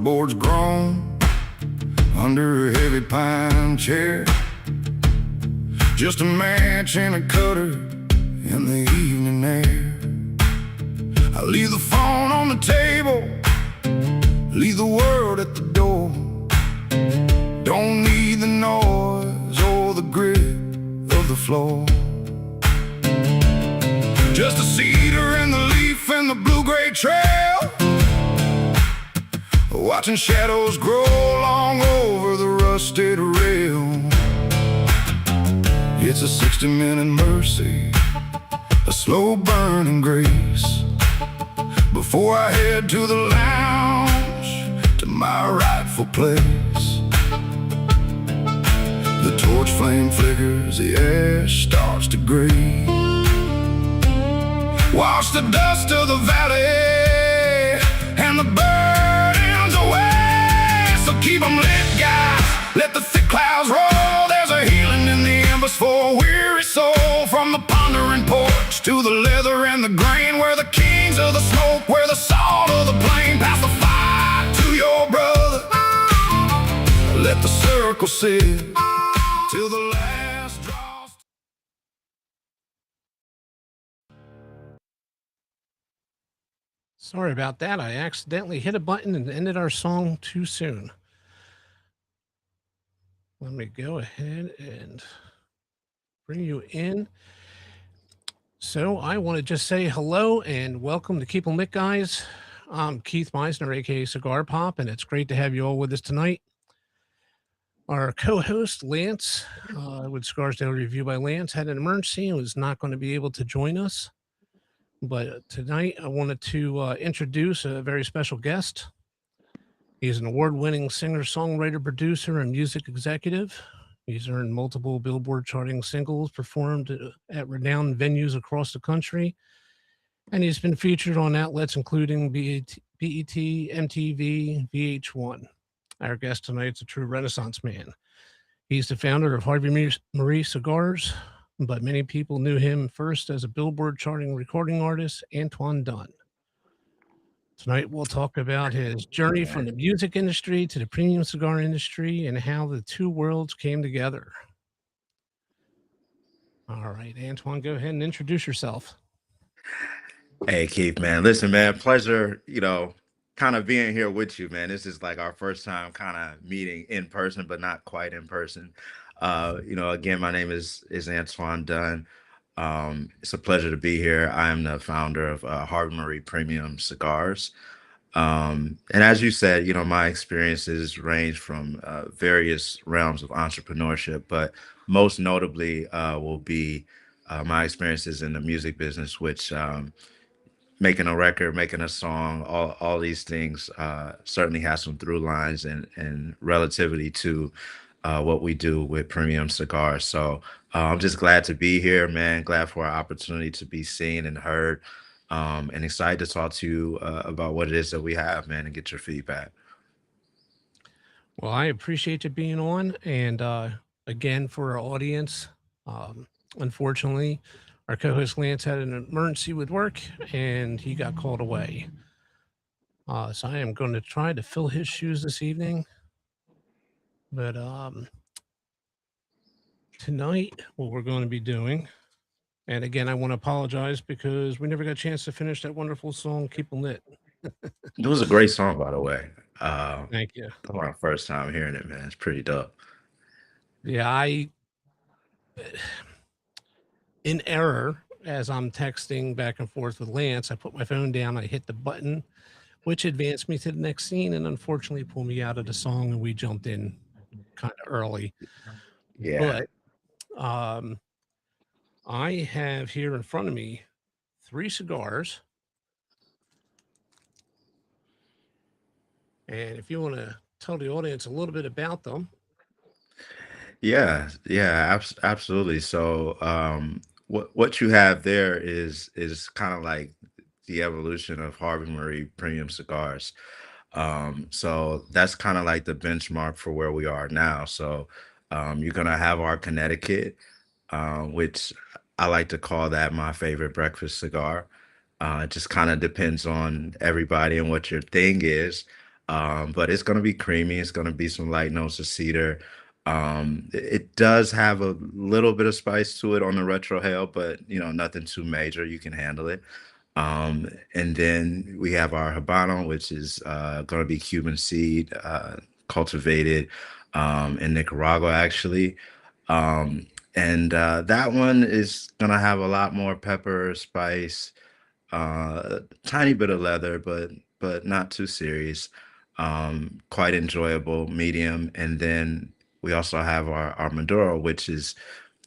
boards grown under a heavy pine chair. Just a match and a cutter in the evening air. I leave the phone on the table, leave the world at the door. Don't need the noise or the grip of the floor. Just a cedar and the leaf and the blue-gray trail, watching shadows grow long over the rusted rail. It's a 60-minute mercy, a slow burning grace, before I head to the lounge, to my rightful place. The torch flame flickers, the ash starts to gray. Wash the dust of the valley and the burdens away. So keep them lit, guys, let the thick clouds roll. There's a healing in the embers for a weary soul. From the pondering porch to the leather and the grain, where the kings of the smoke, where the salt of the plain. Pass the fire to your brother, let the circle sit till the last draws. Sorry about that. I accidentally hit a button and ended our song too soon. Let me go ahead and bring you in. So I want to just say hello and welcome to Keep 'em Lit, guys. I'm Keith Meisner, aka CigarPop, and it's great to have you all with us tonight. Our co-host Lance with Cigars Daily Review by Lance had an emergency and was not going to be able to join us. But tonight I wanted to introduce a very special guest. He's an award-winning singer, songwriter, producer, and music executive. He's earned multiple Billboard-charting singles, performed at renowned venues across the country, and he's been featured on outlets including BET, MTV, VH1. Our guest tonight's a true Renaissance man. He's the founder of Harvey Marie Cigars, but many people knew him first as a Billboard-charting recording artist, Antoine Dunn. Tonight, we'll talk about his journey from the music industry to the premium cigar industry and how the two worlds came together. All right, Antoine, go ahead and introduce yourself. Hey, Keith, man. Listen, man, pleasure, kind of being here with you, man. This is like our first time kind of meeting in person, but not quite in person. Again, my name is Antoine Dunn. It's a pleasure to be here. I am the founder of Harvey Marie Premium Cigars. And as you said, my experiences range from various realms of entrepreneurship, but most notably will be my experiences in the music business, which making a record, making a song, all these things certainly has some through lines and relativity to what we do with premium cigars. So I'm just glad to be here, man. Glad for our opportunity to be seen and heard, and excited to talk to you about what it is that we have, man, and get your feedback. Well, I appreciate you being on. And again, for our audience, unfortunately, our co-host Lance had an emergency with work and he got called away. So I am going to try to fill his shoes this evening. But tonight, what we're going to be doing, and again, I want to apologize because we never got a chance to finish that wonderful song, Keep 'em Lit. It was a great song, by the way. Thank you. That's my first time hearing it, man. It's pretty dope. Yeah, in error, as I'm texting back and forth with Lance, I put my phone down, I hit the button, which advanced me to the next scene and unfortunately pulled me out of the song, and we jumped in kind of early. Yeah. But I have here in front of me 3 cigars. And if you want to tell the audience a little bit about them. Yeah, absolutely. So what you have there is kind of like the evolution of Harvey Marie Premium Cigars. So that's kind of like the benchmark for where we are now. So you're gonna have our Connecticut, which I like to call that my favorite breakfast cigar. It just kind of depends on everybody and what your thing is. But it's going to be creamy. It's going to be some light notes of cedar. It does have a little bit of spice to it on the retro hail, but nothing too major. You can handle it. And then we have our Habano, which is going to be Cuban seed, cultivated in Nicaragua, actually. Um, and that one is going to have a lot more pepper, spice, tiny bit of leather, but not too serious. Quite enjoyable, medium. And then we also have our Maduro, which is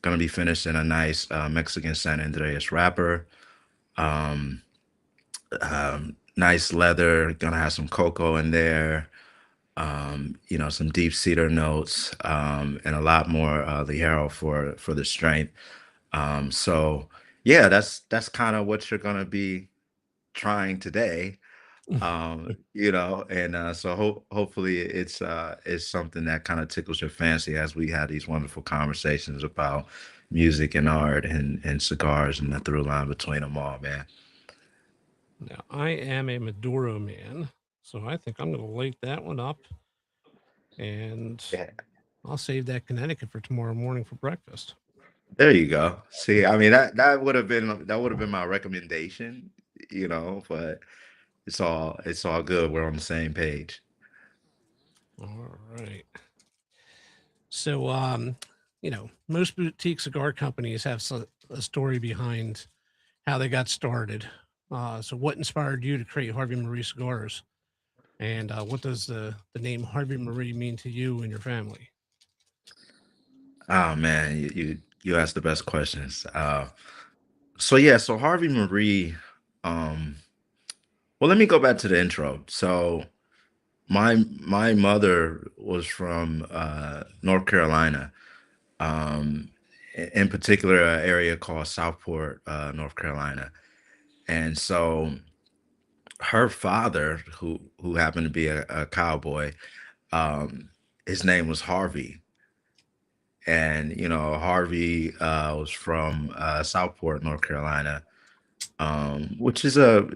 going to be finished in a nice Mexican San Andreas wrapper. Um, Nice leather, gonna have some cocoa in there, some deep cedar notes, and a lot more Ligero for the strength. So yeah, that's kind of what you're gonna be trying today. And so hopefully it's something that kind of tickles your fancy as we had these wonderful conversations about music and art and cigars and the through line between them all, man. Now, I am a Maduro man, so I think I'm going to light that one up, and Yeah. I'll save that Connecticut for tomorrow morning for breakfast. There you go. See, I mean that would have been my recommendation, but it's all good. We're on the same page. All right. So, most boutique cigar companies have a story behind how they got started. So, what inspired you to create Harvey Marie Cigars? And what does the name Harvey Marie mean to you and your family? Oh man, you asked the best questions. So yeah, so Harvey Marie, um, well, let me go back to the intro. So my mother was from North Carolina, in particular, an area called Southport, North Carolina. And so her father, who happened to be a cowboy, um, his name was Harvey. And Harvey was from Southport, North Carolina, which is a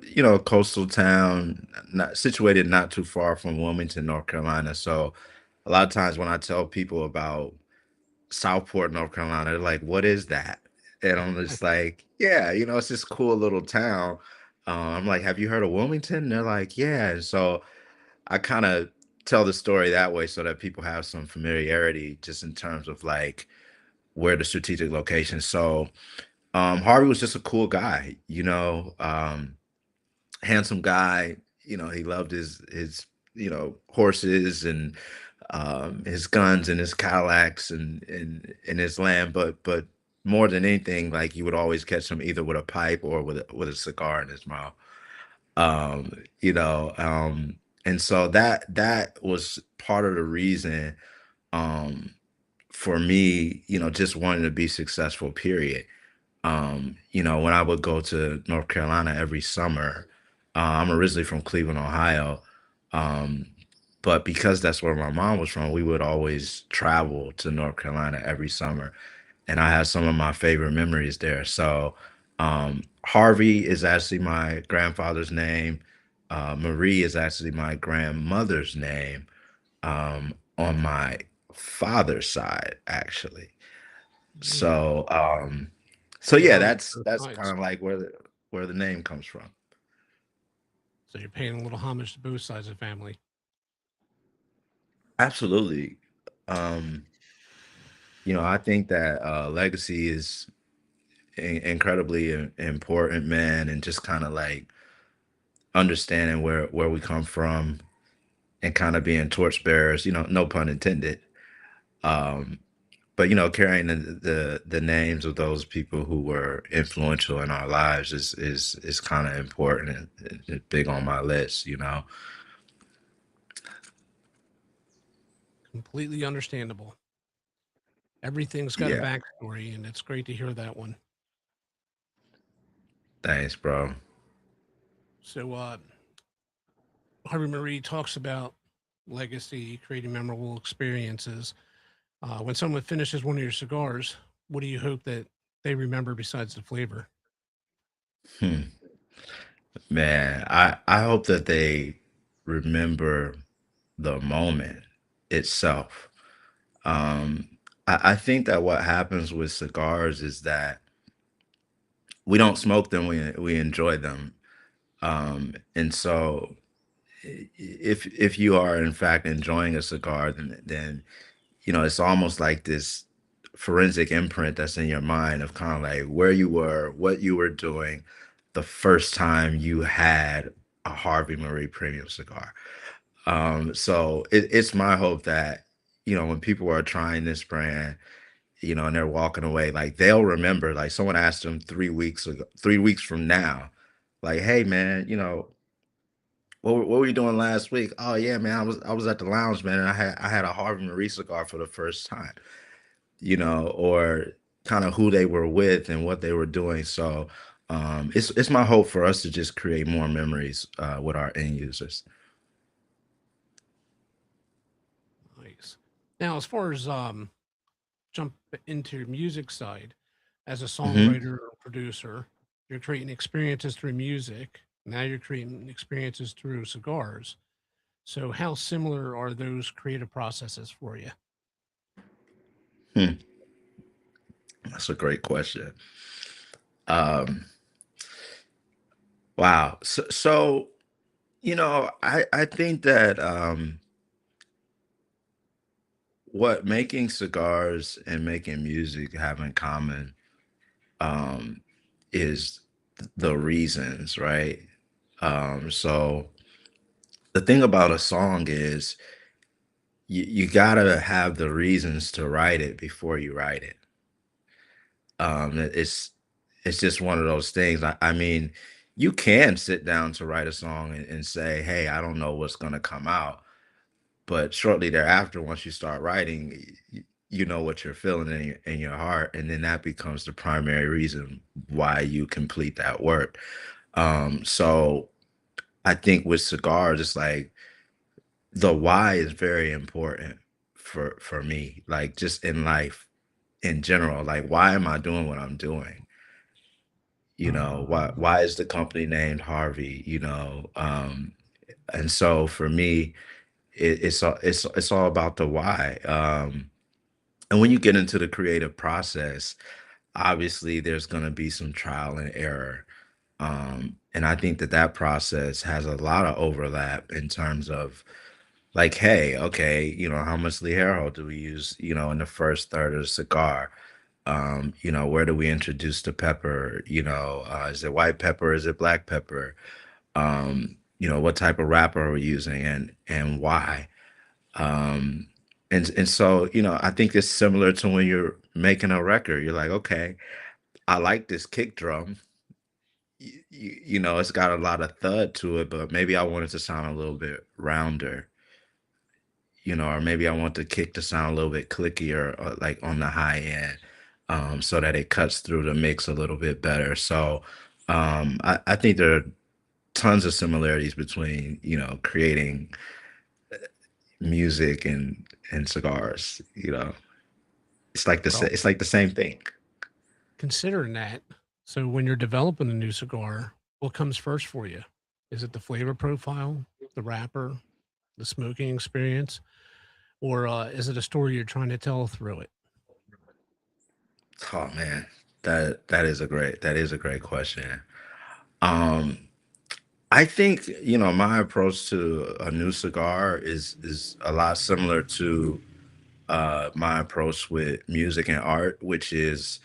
coastal town, not situated not too far from Wilmington, North Carolina. So a lot of times when I tell people about Southport, North Carolina, they're like, "What is that?" And I'm just like, "Yeah, it's this cool little town." I'm like, "Have you heard of Wilmington?" And they're like, "Yeah." And so I kind of tell the story that way so that people have some familiarity just in terms of like where the strategic location. So Harvey was just a cool guy, handsome guy. He loved his horses and his guns and his Cadillacs and his land, but more than anything, like you would always catch him either with a pipe or with a cigar in his mouth. Um, you know, um, and so that was part of the reason um for me, just wanting to be successful, period. When I would go to North Carolina every summer, I'm originally from Cleveland, Ohio. Um, but because that's where my mom was from, we would always travel to North Carolina every summer. And I have some of my favorite memories there. So, Harvey is actually my grandfather's name. Marie is actually my grandmother's name, on my father's side, actually. Mm, So paying yeah, homage that's to both that's kind sides. of like where the name comes from. So you're paying a little homage to both sides of the family. Absolutely. Um, I think that legacy is incredibly important, man, and just kind of like understanding where we come from and kind of being torchbearers, no pun intended. Um, but carrying the names of those people who were influential in our lives is kind of important and big on my list. Completely understandable. Everything's got a Yeah. backstory, and it's great to hear that one. Thanks, bro. So, Harvey Marie talks about legacy, creating memorable experiences. When someone finishes one of your cigars, what do you hope that they remember besides the flavor? Hmm. Man, I hope that they remember. the moment itself. Um, I think that what happens with cigars is that we don't smoke them, we enjoy them. And so if you are in fact enjoying a cigar, then it's almost like this forensic imprint that's in your mind of kind of like where you were, what you were doing the first time you had a Harvey Marie premium cigar. So it's my hope that, when people are trying this brand, and they're walking away, like they'll remember, like someone asked them 3 weeks ago, 3 weeks from now, like, hey man, what were you doing last week? Oh yeah, man, I was at the lounge, man, and I had a Harvey Marie cigar for the first time, or kind of who they were with and what they were doing. So it's my hope for us to just create more memories with our end users. Nice. Now, as far as jump into your music side, as a Hmm. songwriter or producer, you're creating experiences through music. Now you're creating experiences through cigars. So, how similar are those creative processes for you? Hmm, that's a great question. Um, wow. So I think that what making cigars and making music have in common um, is the reasons, right? So the thing about a song is you gotta have the reasons to write it before you write it. It's just one of those things. I mean, you can sit down to write a song and say, "Hey, I don't know what's gonna come out," but shortly thereafter, once you start writing, you know what you're feeling in your heart, and then that becomes the primary reason why you complete that work. So I think with cigars, it's like the why is very important for me, like just in life in general. Like, why am I doing what I'm doing? Why is the company named Harvey? And so for me, it's all about the why. And when you get into the creative process, obviously there's going to be some trial and error. And I think that process has a lot of overlap in terms of like, hey, okay, how much Ligero do we use, in the first third of the cigar? Where do we introduce the pepper? Is it white pepper? Is it black pepper? What type of wrapper are we using and why? Um, and so, I think it's similar to when you're making a record. You're like, okay, I like this kick drum. It's got a lot of thud to it, but maybe I want it to sound a little bit rounder, or maybe I want the kick to sound a little bit clickier, like on the high end, so that it cuts through the mix a little bit better. So I think there are tons of similarities between, creating music and cigars. Well, It's like the same thing. considering that, so when you're developing a new cigar, what comes first for you? Is it the flavor profile, the wrapper, the smoking experience, or is it a story you're trying to tell through it? Oh man, that is a great question. Um, I think my approach to a new cigar is a lot similar to my approach with music and art, which is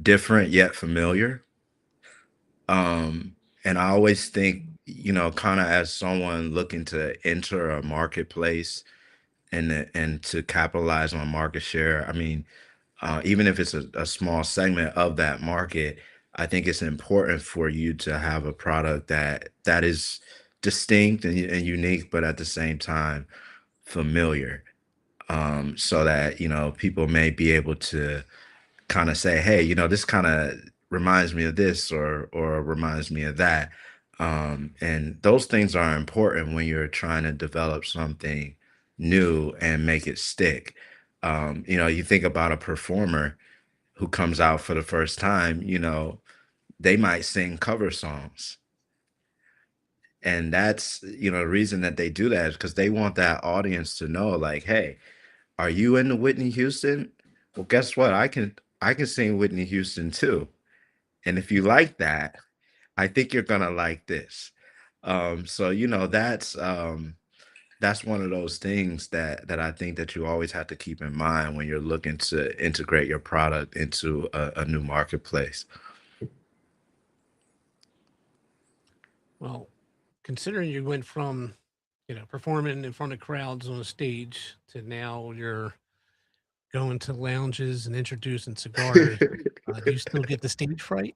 different yet familiar. And I always think, kind of as someone looking to enter a marketplace and to capitalize on market share. I mean, even if it's a small segment of that market, I think it's important for you to have a product that is distinct and unique, but at the same time familiar. So that people may be able to kind of say, hey, this kind of reminds me of this or reminds me of that. And those things are important when you're trying to develop something new and make it stick. You think about a performer who comes out for the first time, they might sing cover songs And that's, the reason that they do that is because they want that audience to know, like, hey, are you into Whitney Houston? Well, guess what? I can sing Whitney Houston too. And if you like that, I think you're gonna like this. So that's one of those things that I think that you always have to keep in mind when you're looking to integrate your product into a new marketplace. Well, considering you went from, performing in front of crowds on a stage to now you're going to lounges and introducing cigars, do you still get the stage fright?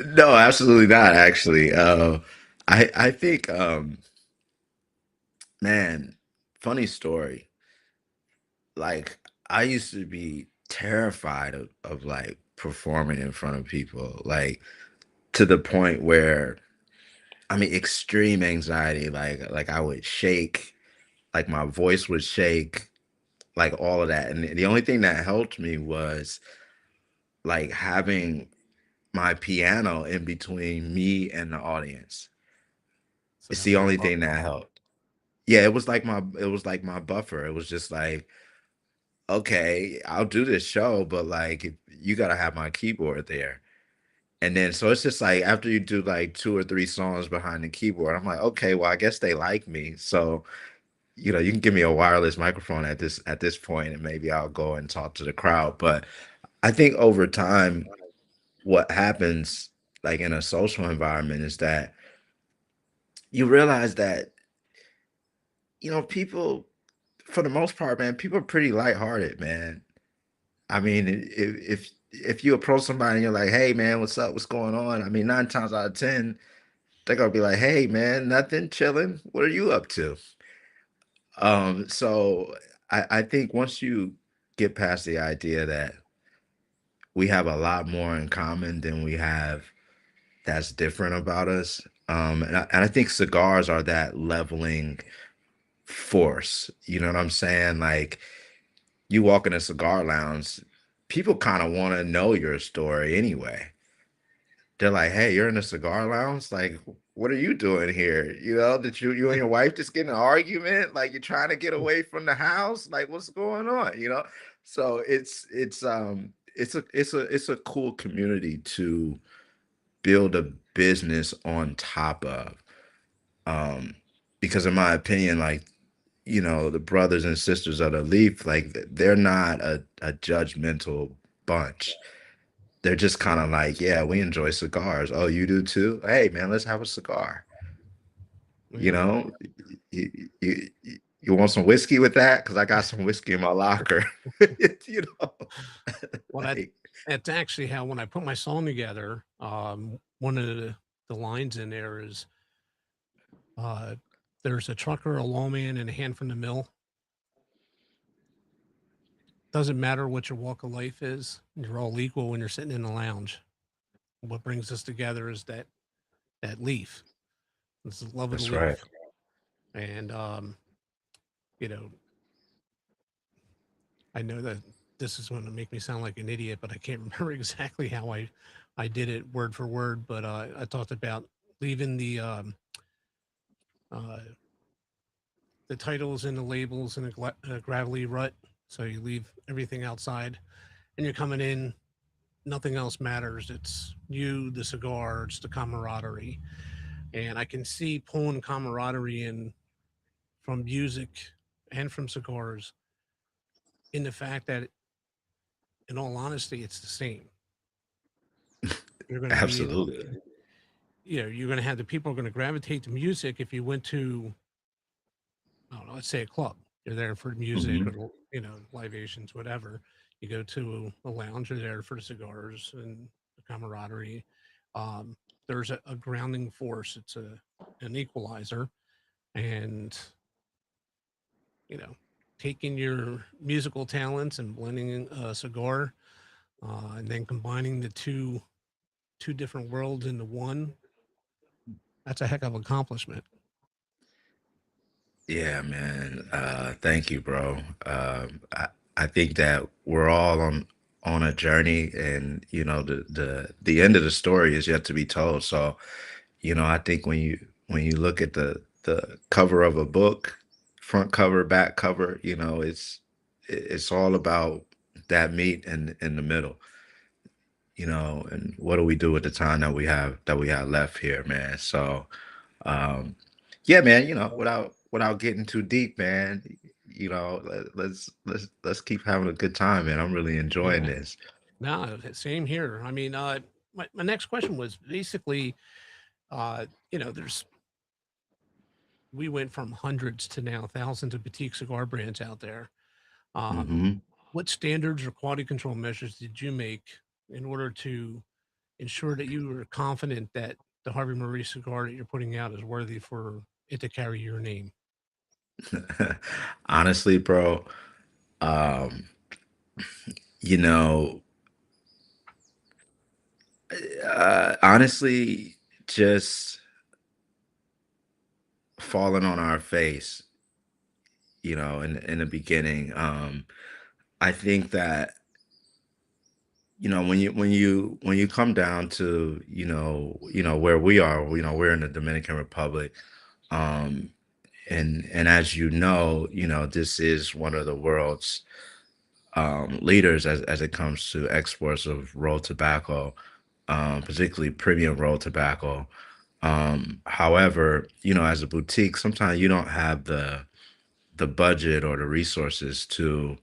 No, absolutely not, actually. I think, man, funny story. Like, I used to be terrified of like performing in front of people, like to the point where, I mean, extreme anxiety, like I would shake, like my voice would shake, like all of that. And the only thing that helped me was like having my piano in between me and the audience. So It's that was the your only thing buffer. that helped. Yeah, it was like my buffer. It was just like, okay, I'll do this show, but like you gotta have my keyboard there. And then so it's just like after you do like two or three songs behind the keyboard, I'm like, okay, well, I guess they like me. So, you can give me a wireless microphone at this point, and maybe I'll go and talk to the crowd. But I think over time, what happens like in a social environment is that you realize that, people for the most part, man, people are pretty lighthearted, man. I mean, if you approach somebody and you're like, "Hey, man, what's up? What's going on?" I mean, 9 times out of 10, they're gonna be like, "Hey, man, nothing, chilling. What are you up to?" So I think once you get past the idea that we have a lot more in common than we have that's different about us, and I think cigars are that leveling force. You know what I'm saying? Like you walk in a cigar lounge, people kind of want to know your story anyway. They're like, "Hey, you're in a cigar lounge? Like, what are you doing here? Did you and your wife just get in an argument? Like, you're trying to get away from the house? Like, what's going on? So it's a cool community to build a business on top of. Um, because in my opinion, like, the brothers and sisters of the Leaf, like they're not a judgmental bunch. They're just kind of like, yeah, we enjoy cigars. Oh, you do too? Hey, man, let's have a cigar. You Yeah. know, you, you, you want some whiskey with that? Because I got some whiskey in my locker. you know, Well, like, that's actually how when I put my song together, one of the lines in there is, uh, "There's a trucker, a lawman, and a hand from the mill. Doesn't matter what your walk of life is. You're all equal when you're sitting in the lounge. What brings us together is that leaf. It's the love of the that's right. leaf." And you know, I know that this is going to make me sound like an idiot, but I can't remember exactly how I did it word for word. But I talked about leaving uh, the titles and the labels in a gravelly rut. So you leave everything outside, and you're coming in. Nothing else matters. It's you, the cigar, it's the camaraderie, and I can see pulling camaraderie in from music and from cigars in the fact that, in all honesty, it's the same. You're going to be, Absolutely. you're going to have the people are going to gravitate to music if you went to, I don't know, let's say a club. You're there for music Mhm. or, libations, whatever. You go to a lounge, you're there for the cigars and the camaraderie. Um, there's a grounding force. It's an equalizer. And, you know, taking your musical talents and blending a cigar, and then combining the two different worlds into one, that's a heck of an accomplishment. Yeah, man. Thank you, bro. I think that we're all on a journey, and the end of the story is yet to be told. So, I think when you look at the cover of a book, front cover, back cover, it's all about that meat in the middle, and what do we do with the time that we have left here, man? So, um, yeah, man, without getting too deep, man, let's keep having a good time, man. I'm really enjoying Yeah. this. No, same here. I mean, my next question was basically, there's we went from hundreds to now thousands of boutique cigar brands out there. Um, Hmm. what standards or quality control measures did you make in order to ensure that you were confident that the Harvey Marie cigar that you're putting out is worthy for it to carry your name? Honestly, bro, um, you know, honestly, just falling on our face, in the beginning. I think that, when you come down to, where we are, we're in the Dominican Republic. Um, and as this is one of the world's leaders as it comes to exports of rolled tobacco, particularly premium rolled tobacco. However, as a boutique, sometimes you don't have the budget or the resources to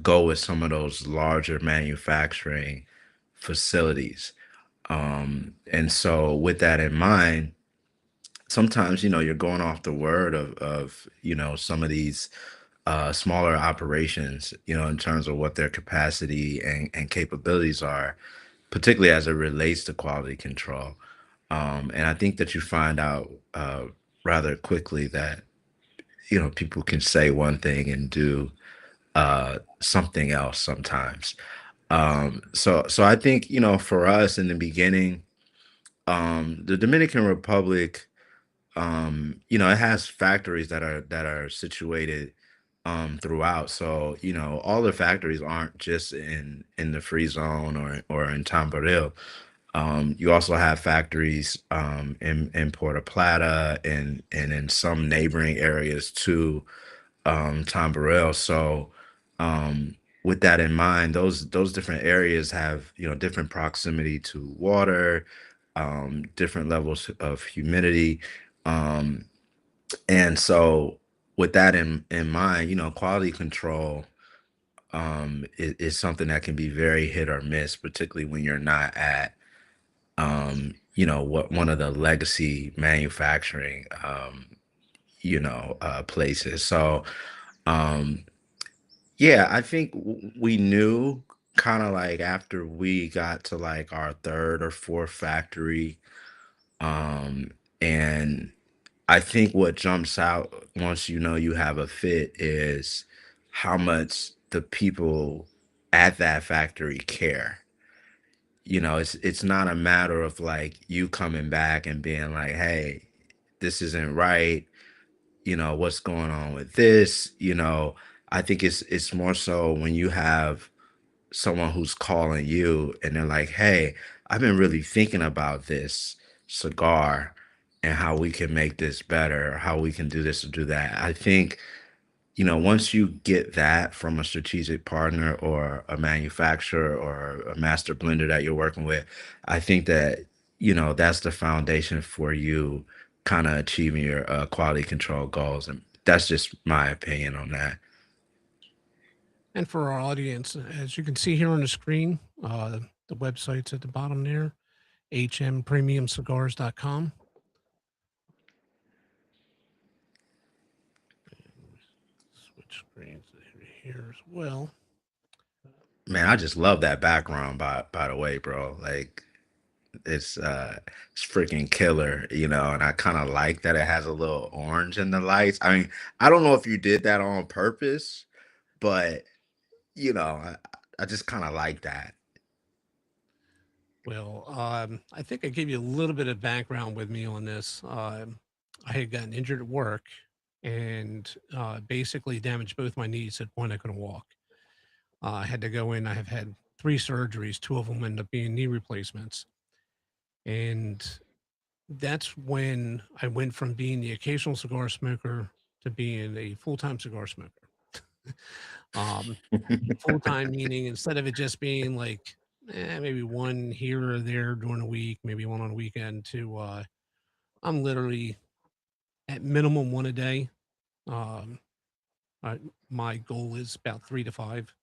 go with some of those larger manufacturing facilities. And so, with that in mind, sometimes you're going off the word of some of these smaller operations, in terms of what their capacity and capabilities are, particularly as it relates to quality control. And I think that you find out rather quickly that people can say one thing and do something else sometimes. So I think for us in the beginning, the Dominican Republic, it has factories that are situated throughout. So, all the factories aren't just in the free zone or in Tamboril. You also have factories in Puerto Plata and in some neighboring areas to Tamboril. So, um, with that in mind, those different areas have different proximity to water, different levels of humidity, um, and so with that in mind, quality control is something that can be very hit or miss, particularly when you're not at what one of the legacy manufacturing places. So um yeah, I think we knew kind of like after we got to like our third or fourth factory. And I think what jumps out once you have a fit is how much the people at that factory care. It's not a matter of like you coming back and being like, "Hey, this isn't right. What's going on with this?" I think it's more so when you have someone who's calling you and they're like, "Hey, I've been really thinking about this cigar and how we can make this better, how we can do this or do that." I think, once you get that from a strategic partner or a manufacturer or a master blender that you're working with, I think that, that's the foundation for you kind of achieving your quality control goals. And that's just my opinion on that. And for our audience, as you can see here on the screen, the website's at the bottom there, hmpremiumcigars.com. Switch screens here as well. Man, I just love that background by the way, bro. Like it's freaking killer, and I kind of like that it has a little orange in the lights. I mean, I don't know if you did that on purpose, but I just kind of like that. Well, I think I gave you a little bit of background with me on this. I had gotten injured at work and basically damaged both my knees at the point I couldn't walk. I had to go in. I have had three surgeries. Two of them ended up being knee replacements. And that's when I went from being the occasional cigar smoker to being a full-time cigar smoker. Um, Full-time meaning instead of it just being like maybe one here or there during the week, maybe one on the weekend, to I'm literally at minimum one a day. Um, my goal is about 3 to 5.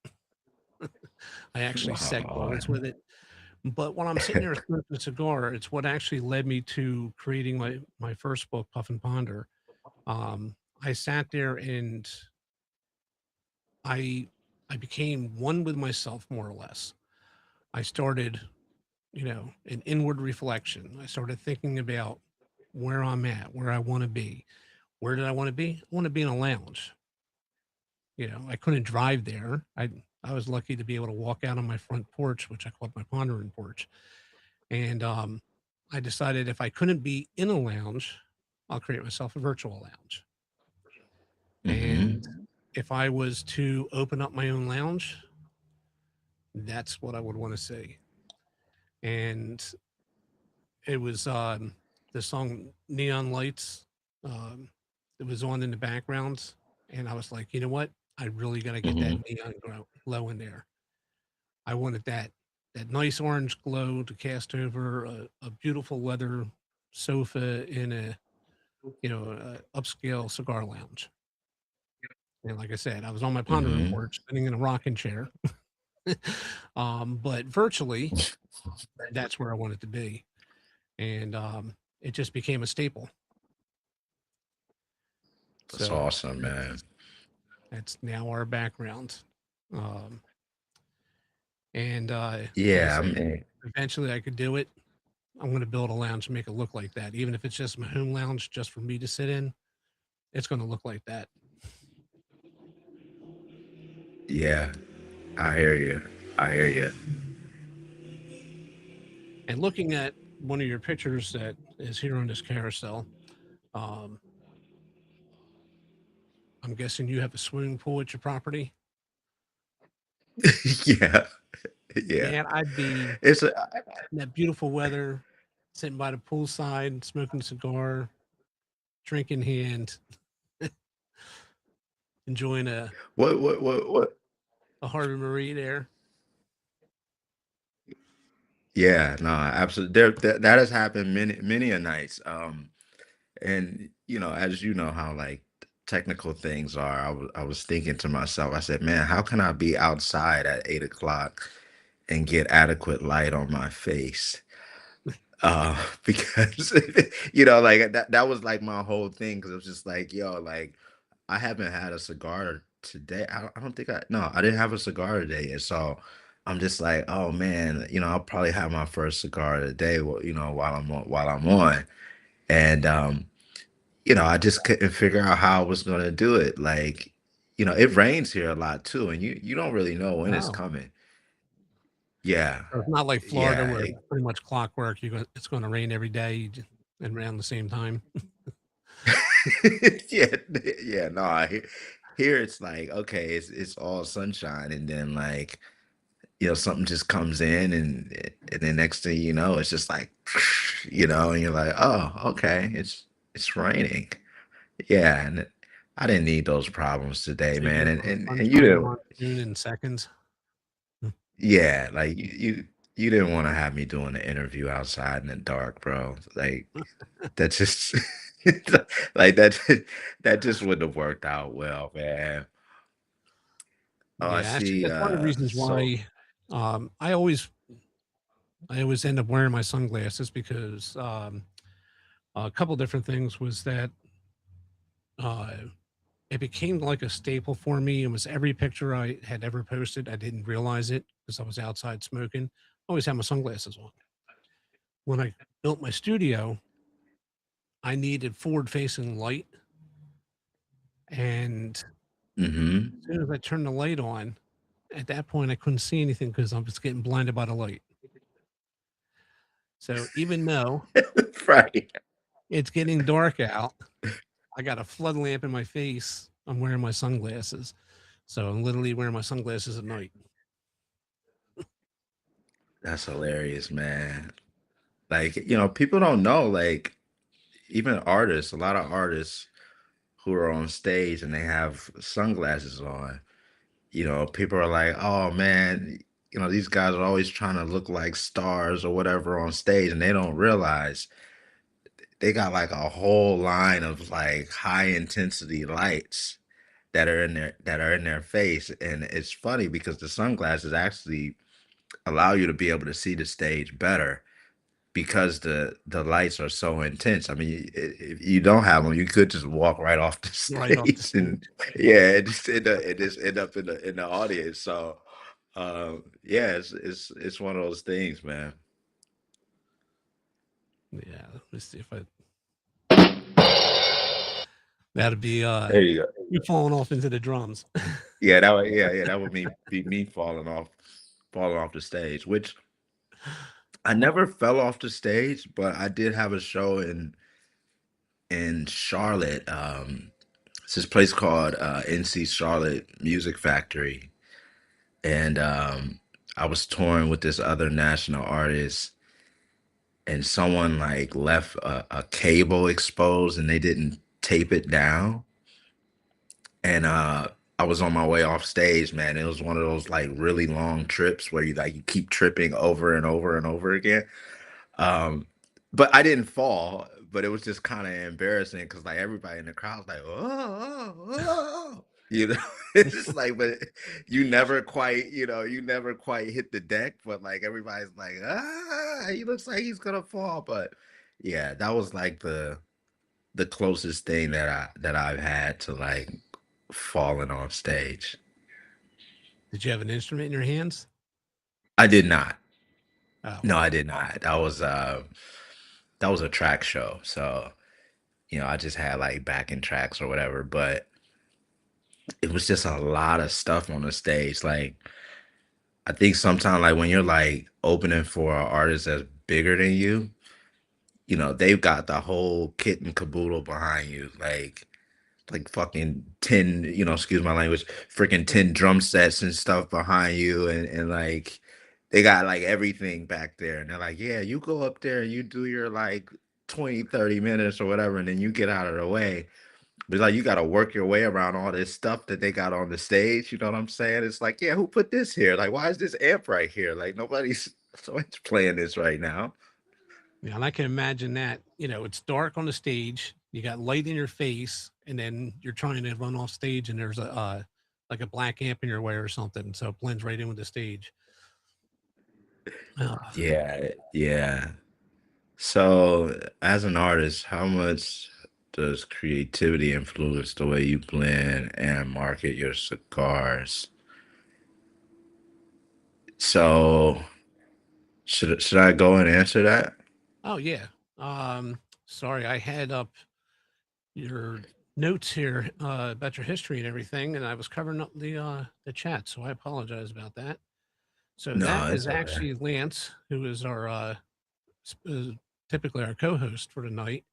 I actually set Wow. goals with it. But when I'm sitting there smoking a cigar, it's what actually led me to creating my first book, Puff and Ponder. I sat there and I I became one with myself more or less. I started, an inward reflection. I started thinking about where I'm at, where I want to be. Where did I want to be? I want to be in a lounge. I couldn't drive there. I was lucky to be able to walk out on my front porch, which I called my pondering porch. And I decided if I couldn't be in a lounge, I'll create myself a virtual lounge. And Hmm. if I was to open up my own lounge, that's what I would want to see. And it was the song Neon Lights. Um, it was on in the background. And I was like, you know what? I really got to get that Hmm. neon glow in there. I wanted that nice orange glow to cast over a beautiful leather sofa in a upscale cigar lounge. And like I said, I was on my pondering Hmm. porch, sitting in a rocking chair. But virtually, that's where I wanted to be, and it just became a staple. That's So awesome, man. that's now our background. Um, and like I Yeah, I said, mean, eventually I could do it. I'm going to build a lounge and make it look like that, even if it's just my home lounge, just for me to sit in. It's going to look like that. yeah, I hear you. I hear you. And looking at one of your pictures that is here on this carousel, um, I'm guessing you have a swimming pool at your property. Yeah, yeah. Man, I'd be It's a in that beautiful weather, sitting by the poolside, smoking a cigar, drink in hand, enjoying what? a Harvey Marie there. Yeah, no, absolutely. That has happened many a nights. And as you know how like technical things are, I was thinking to myself, I said, man, how can I be outside at 8 o'clock and get adequate light on my face? Because like that was like my whole thing, because it was just like, yo, like I haven't had a cigar today. I don't think I didn't have a cigar today. And so I'm just like, oh man, I'll probably have my first cigar today, while I'm on. And I just couldn't figure out how I was gonna do it. Like, it rains here a lot too, and you don't really know when it's Oh, coming. Yeah. so it's not like Florida Yeah. where it's pretty much clockwork. It's going to rain every day and around the same time. Yeah, yeah, no, here it's like, okay, it's all sunshine, and then like, something just comes in, and then next thing you know, it's just like, and you're like, oh, okay, it's raining. Yeah, and I didn't need those problems today, So you man. go And from and, and you sunshine to didn't, monsoon in seconds. yeah, like you didn't want to have me doing the interview outside in the dark, bro. Like that just like that just wouldn't have worked out well, man. Oh, I Yeah, actually, see. that's one of the reasons So why um, I always I always end up wearing my sunglasses because a couple different things was that uh, it became like a staple for me. It was every picture I had ever posted. I didn't realize it because I was outside smoking. I always had my sunglasses on. When I built my studio, I needed forward facing light. And as hmm. soon as I turned the light on, at that point, I couldn't see anything because I was getting blinded by the light. So even though Right. it's getting dark out, I got a flood lamp in my face. I'm wearing my sunglasses. So I'm literally wearing my sunglasses at night. That's hilarious, man. Like, people don't know, like. even artists, a lot of artists who are on stage and they have sunglasses on, people are like, oh man, these guys are always trying to look like stars or whatever on stage, and they don't realize they got like a whole line of like high intensity lights that are in their face. And it's funny because the sunglasses actually allow you to be able to see the stage better because the lights are so intense. I mean, if you don't have them, you could just walk right off the Right off the stage, and stage. yeah, it just end up in the audience. So, yeah, it's one of those things, man. Yeah, let's see if I that'd be There you go. you falling off into the drums. Yeah, that would be me falling off the stage, which I never fell off the stage, but I did have a show in Charlotte. It's this place called NC Charlotte Music Factory, and I was touring with this other national artist, and someone like left a cable exposed, and they didn't tape it down, and I was on my way off stage, man. It was one of those like really long trips where you keep tripping over and over and over again. Um, but I didn't fall, but it was just kind of embarrassing because like everybody in the crowd was like, oh, oh, oh. It's just like, but you never quite hit the deck, but like everybody's like, he looks like he's gonna fall. But yeah, that was like the closest thing that I've had to like falling off stage. Did you have an instrument in your hands? I did not. Oh, No, I did not. That was a track show. So, I just had like backing tracks or whatever, but it was just a lot of stuff on the stage. Like, I think sometimes, like, when you're like opening for an artist that's bigger than you, they've got the whole kit and caboodle behind you. Like fucking 10, excuse my language, freaking 10 drum sets and stuff behind you, and like they got like everything back there, and they're like, yeah, you go up there and you do your like 20, 30 minutes or whatever, and then you get out of the way. But it's like you got to work your way around all this stuff that they got on the stage. You know what I'm saying? It's like, yeah, who put this here? Like, why is this amp right here? Like, someone's playing this right now. yeah, and I can imagine that. It's dark on the stage. You got light in your face, and then you're trying to run off stage, and there's a like a black amp in your way or something, so it blends right in with the stage. Uh, Yeah, yeah. So, as an artist, how much does creativity influence the way you blend and market your cigars? So, should I go and answer that? oh yeah. Sorry, I had up your notes here about your history and everything, and I was covering up the chat, so I apologize about that. So that No, is it's okay. actually Lance, who is our typically our co-host for tonight.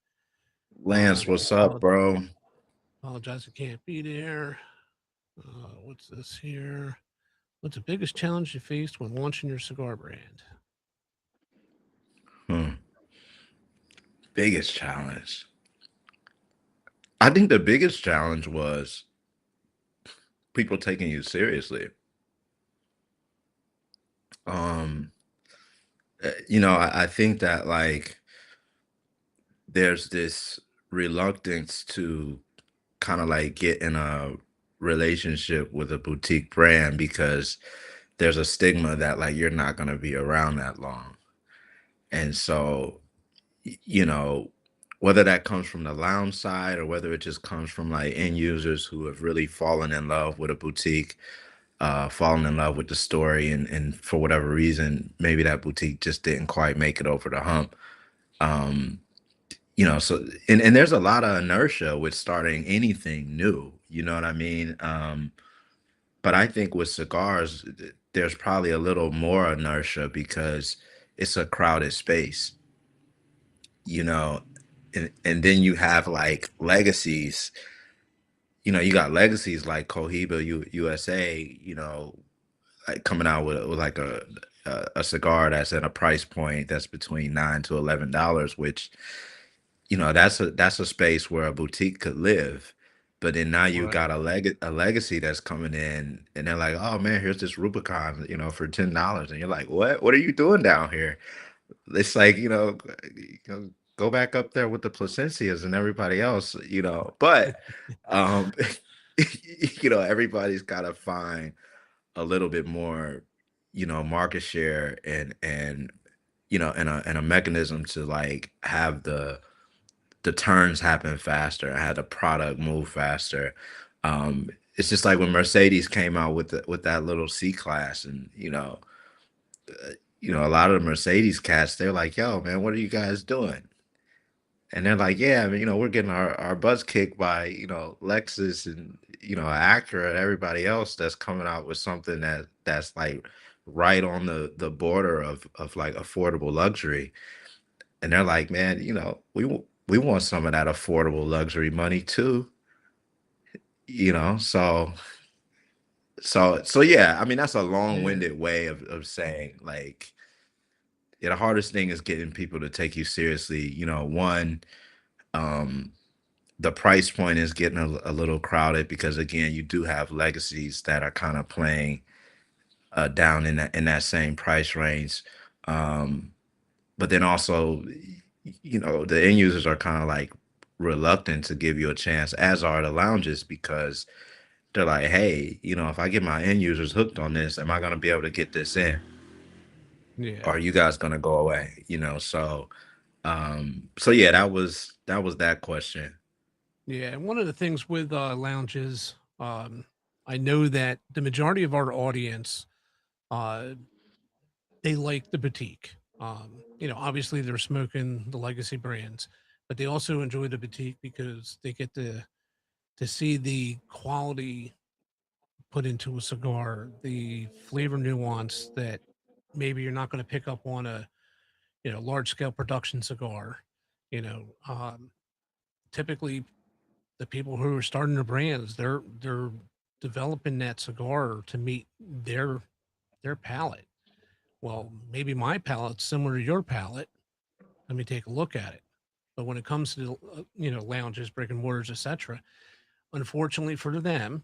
Lance, what's up, bro? Apologize, I can't be there. What's this here? What's the biggest challenge you faced when launching your cigar brand? Hmm. Biggest challenge. I think the biggest challenge was people taking you seriously. Um, I think that like there's this reluctance to kind of like get in a relationship with a boutique brand because there's a stigma that like you're not going to be around that long. And so, y- you know, whether that comes from the lounge side or whether it just comes from like end users who have really fallen in love with a boutique, fallen in love with the story, and for whatever reason, maybe that boutique just didn't quite make it over the hump. Um, so and there's a lot of inertia with starting anything new, you know what I mean? But I think with cigars, there's probably a little more inertia because it's a crowded space, you know, and then you have like legacies, you got legacies like Cohiba USA, like coming out with like a cigar that's at a price point that's between $9 to $11, which that's a space where a boutique could live. But then now you Right. got a legacy that's coming in, and they're like, oh man, here's this Rubicon, for $10, and you're like, what are you doing down here? It's like, go back up there with the Placencias and everybody else, but um everybody's got to find a little bit more, market share, and and a mechanism to like have the turns happen faster, have the product move faster. It's just like when Mercedes came out with with that little C class, and a lot of the Mercedes cats, they're like, "Yo, man, what are you guys doing?" And they're like, "Yeah, I mean, we're getting our butts kicked by Lexus and Acura and everybody else that's coming out with something that's like right on the border of like affordable luxury." And they're like, "Man, we want some of that affordable luxury money too." So yeah, I mean, that's a Yeah. long-winded way of saying, like, yeah, the hardest thing is getting people to take you seriously. One, um, the price point is getting a little crowded because again, you do have legacies that are kind of playing down in that same price range. Um, but then also, the end users are kind of like reluctant to give you a chance, as are the lounges, because they're like, hey, if I get my end users hooked on this, am I going to be able to get this in? Or Yeah. are you guys going to go away? So yeah, that was that question. Yeah. And one of the things with lounges, I know that the majority of our audience, uh, they like the boutique. Obviously they're smoking the legacy brands, but they also enjoy the boutique because they get to see the quality put into a cigar, the flavor nuance that maybe you're not going to pick up on a large scale production cigar. You know, typically the people who are starting their brands, they're developing that cigar to meet their palate. Well, maybe my palate's similar to your palate. Let me take a look at it. But when it comes to lounges, brick and mortars, etc., unfortunately for them,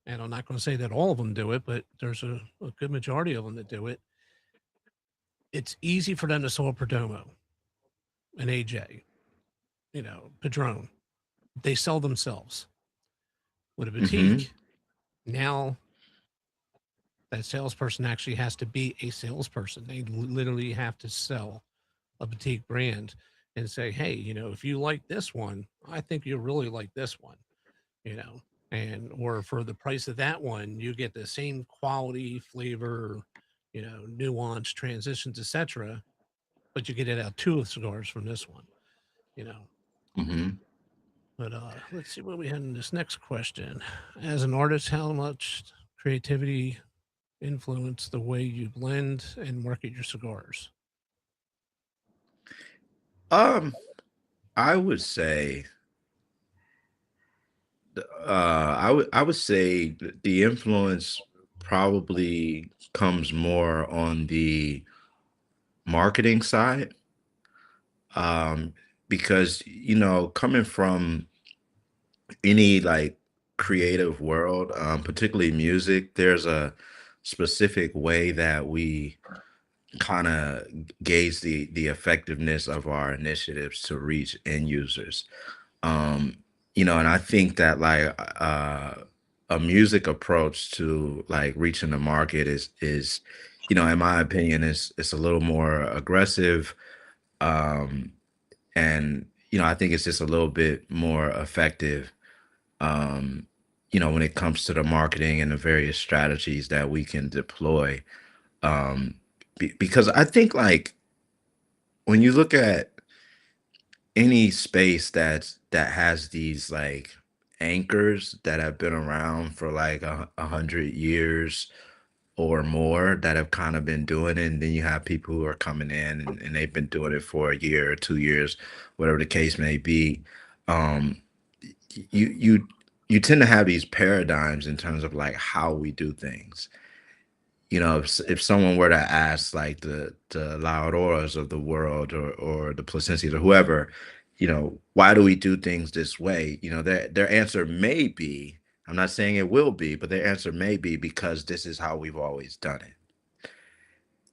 and I'm not going to say that all of them do it, but there's a good majority of them that do it. It's easy for them to sell a Perdomo, an AJ, Padron. They sell themselves. With a Hmm. boutique, now that salesperson actually has to be a salesperson. They literally have to sell a boutique brand and say, hey, if you like this one, I think you'll really like this one, you know, and or for the price of that one, you get the same quality, flavor, nuance, transitions, etc. But you get it out two of cigars from this one, you know. Hmm. But let's see what we had in this next question. As an artist, how much creativity influence the way you blend and market your cigars? Um, I would say, I would say the influence probably comes more on the marketing side, um, because coming from any like creative world, particularly music, there's a specific way that we kind of gauge the effectiveness of our initiatives to reach end users. um and I think that like a music approach to like reaching the market is in my opinion, is a little more aggressive. um and I think it's just a little bit more effective, um when it comes to the marketing and the various strategies that we can deploy. Because I think like when you look at any space that has these like anchors that have been around for like 100 years or more, that have kind of been doing it, and then you have people who are coming in, and they've been doing it for a year or 2 years, whatever the case may be. um you tend to have these paradigms in terms of like how we do things. If someone were to ask like the loud auras of the world, or the Placencias or whoever, why do we do things this way? Their answer may be, I'm not saying it will be, but their answer may be because this is how we've always done it.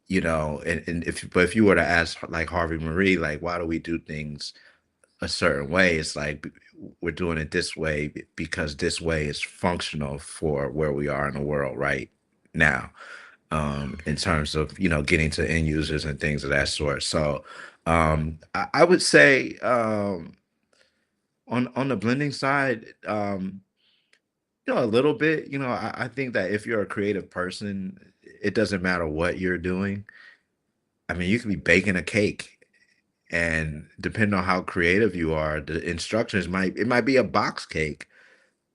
And if you were to ask like Harvey Marie, like, why do we do things a certain way? It's like we're doing it this way because this way is functional for where we are in the world right now, in terms of getting to end users and things of that sort. So I would say, on the blending side, a little bit. I think that if you're a creative person, it doesn't matter what you're doing. I mean, you could be baking a cake, and depending on how creative you are, the instructions might be a box cake.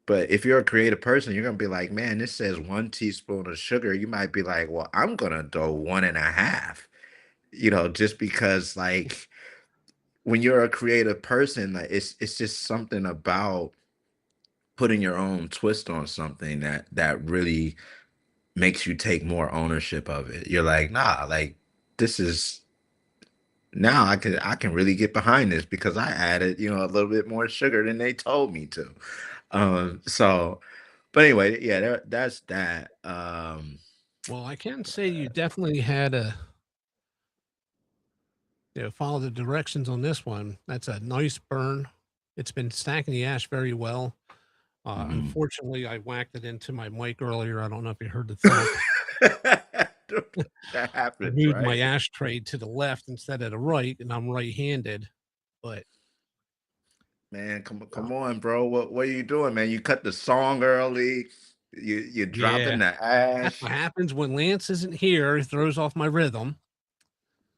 But if you're a creative person, you're gonna be like, man, this says 1 teaspoon of sugar. You might be like, well, I'm gonna do 1.5. Just because, like, when you're a creative person, like, it's just something about putting your own twist on something that really makes you take more ownership of it. You're like, nah, like, this is now I can really get behind this because I added, a little bit more sugar than they told me to. So, but anyway, yeah, that's that. Well, I can say you definitely had a follow the directions on this one. That's a nice burn. It's been stacking the ash very well. Mhm. Unfortunately, I whacked it into my mic earlier. I don't know if you heard the thump. That I happens, moved my right? ashtray to the left instead of the right, and I'm right-handed. But Man, come on, uh, come on, bro. What are you doing, man? You cut the song early. You're dropping yeah, the that's ash. what happens when Lance isn't here. He throws off my rhythm.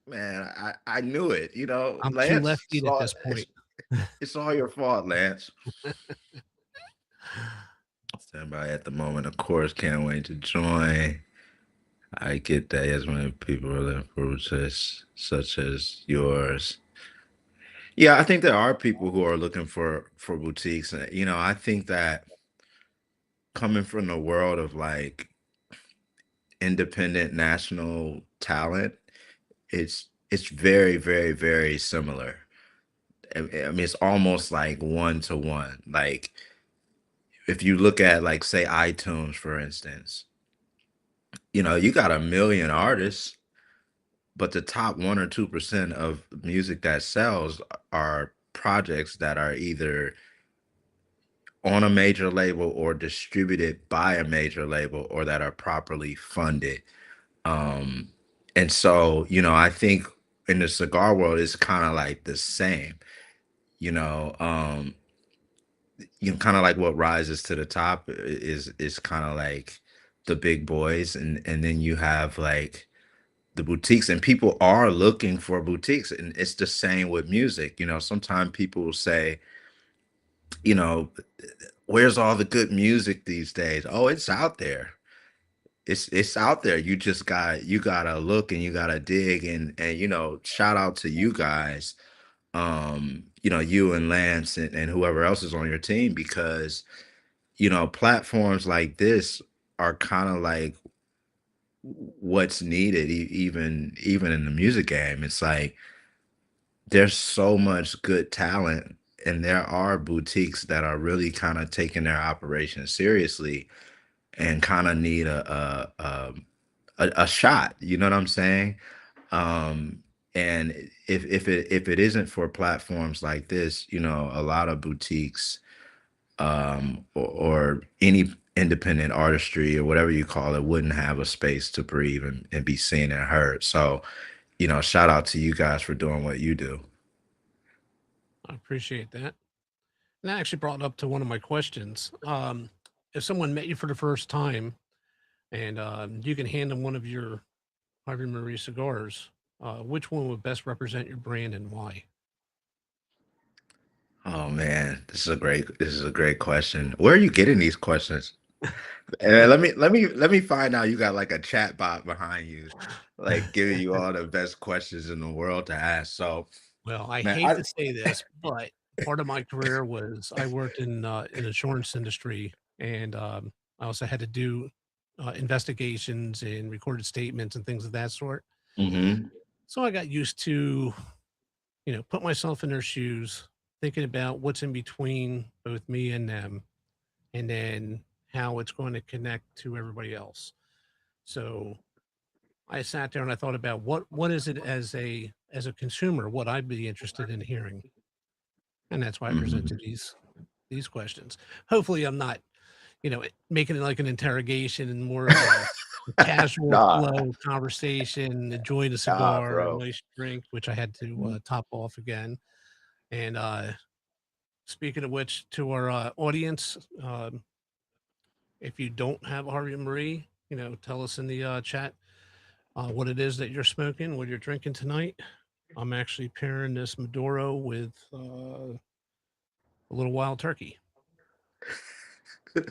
Man, I knew it. I'm too Lance, left-feet at this point. it's all your fault, Lance. Stand by at the moment, of course. Can't wait to join. I get that as many people are looking for such as yours. Yeah, I think there are people who are looking for boutiques. And, I think that coming from the world of like independent national talent, it's very, very, very similar. I mean, it's almost like one to one. Like, if you look at, like, say, iTunes, for instance, you got a million artists, but the top 1 or 2% of music that sells are projects that are either on a major label or distributed by a major label or that are properly funded. Um, and so, I think in the cigar world, it's kind of like the same, you know, um, kind of like what rises to the top is kind of like the big boys, and then you have like the boutiques, and people are looking for boutiques, and it's the same with music. Sometimes people will say, you know where's all the good music these days? Oh, it's out there. It's out there. You gotta look, and you gotta dig, and shout out to you guys, you and Lance, and whoever else is on your team, because platforms like this are kind of like what's needed, even in the music game. It's like there's so much good talent, and there are boutiques that are really kind of taking their operation seriously and kind of need a shot. You know what I'm saying? And if it isn't for platforms like this, a lot of boutiques, or any independent artistry or whatever you call it, wouldn't have a space to breathe and be seen and heard. So, shout out to you guys for doing what you do. I appreciate that. And that actually brought up to one of my questions. If someone met you for the first time and you can hand them one of your Harvey Marie cigars, which one would best represent your brand and why? Oh man, this is a great question. Where are you getting these questions? And let me find out you got like a chat bot behind you, like giving you all the best questions in the world to ask. So, Well, I man, hate to say this, but part of my career was I worked in insurance industry, and I also had to do investigations and recorded statements and things of that sort. hmm So I got used to, put myself in their shoes. thinking about what's in between both me and them, and then how it's going to connect to everybody else. So I sat there and I thought about what is it as a consumer, what I'd be interested in hearing, and that's why I Mhm. presented these questions. Hopefully, I'm not, making it like an interrogation and more of a casual Nah, flow conversation, enjoying a nah, cigar, a bro. nice drink, which I had to Mhm. top off again. And speaking of which, to our audience, if you don't have a Harvey Marie, tell us in the chat what it is that you're smoking, what you're drinking tonight. I'm actually pairing this Maduro with a little wild turkey.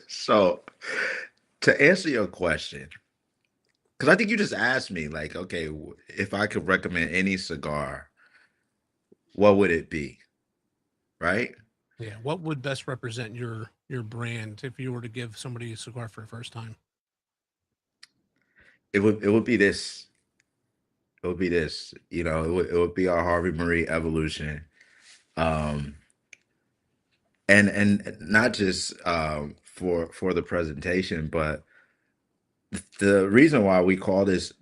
So, to answer your question, because I think you just asked me, like, okay, if I could recommend any cigar, what would it be? Right? Yeah, what would best represent your brand if you were to give somebody a cigar for the first time? It would be this. It would be this. It would be our Harvey Marie Evolution. Um, and not just for the presentation, but the reason why we call this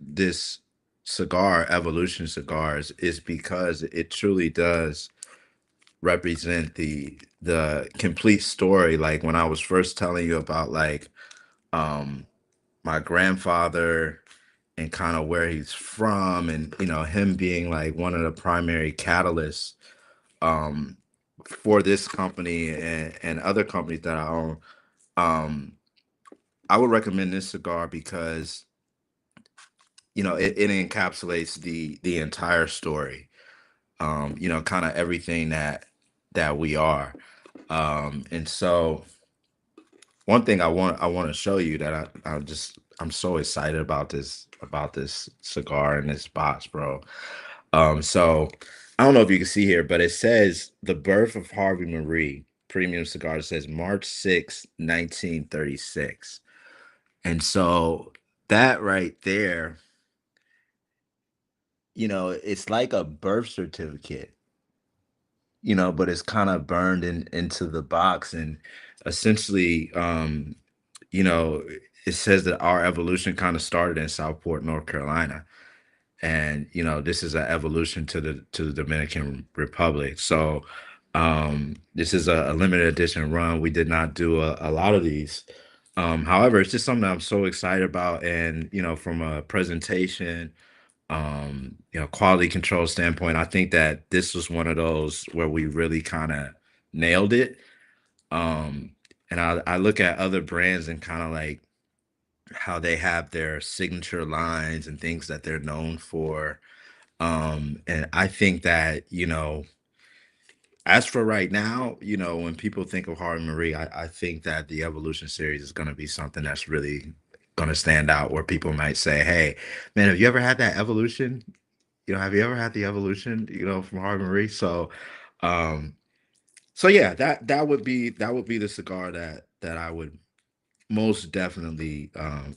cigar Evolution Cigars is because it truly does represent the complete story. Like when I was first telling you about like um my grandfather and kind of where he's from, and him being like one of the primary catalysts um for this company and other companies that I own. um I would recommend this cigar because it encapsulates the entire story, kind of everything that we are. And so one thing I want to show you that I'm so excited about this cigar in this box, bro. So I don't know if you can see here, but it says the birth of Harvey Marie Premium Cigar. It says March 6th, 1936. And so that right there, it's like a birth certificate, but it's kind of burned into the box. And essentially, you know, it says that our evolution kind of started in Southport, North Carolina. And this is an evolution to the Dominican Republic. So this is a limited edition run. We did not do a lot of these. However, it's just something that I'm so excited about. And from a presentation, quality control standpoint, I think that this was one of those where we really kind of nailed it. um and I look at other brands and kind of like how they have their signature lines and things that they're known for. And I think that as for right now, when people think of Harvey Marie, I think that the Evolution series is going to be something that's really going to stand out, where people might say, hey man, have you ever had that Evolution? Have you ever had the Evolution, from Harvey Marie? Um, so yeah, that would be the cigar that I would most definitely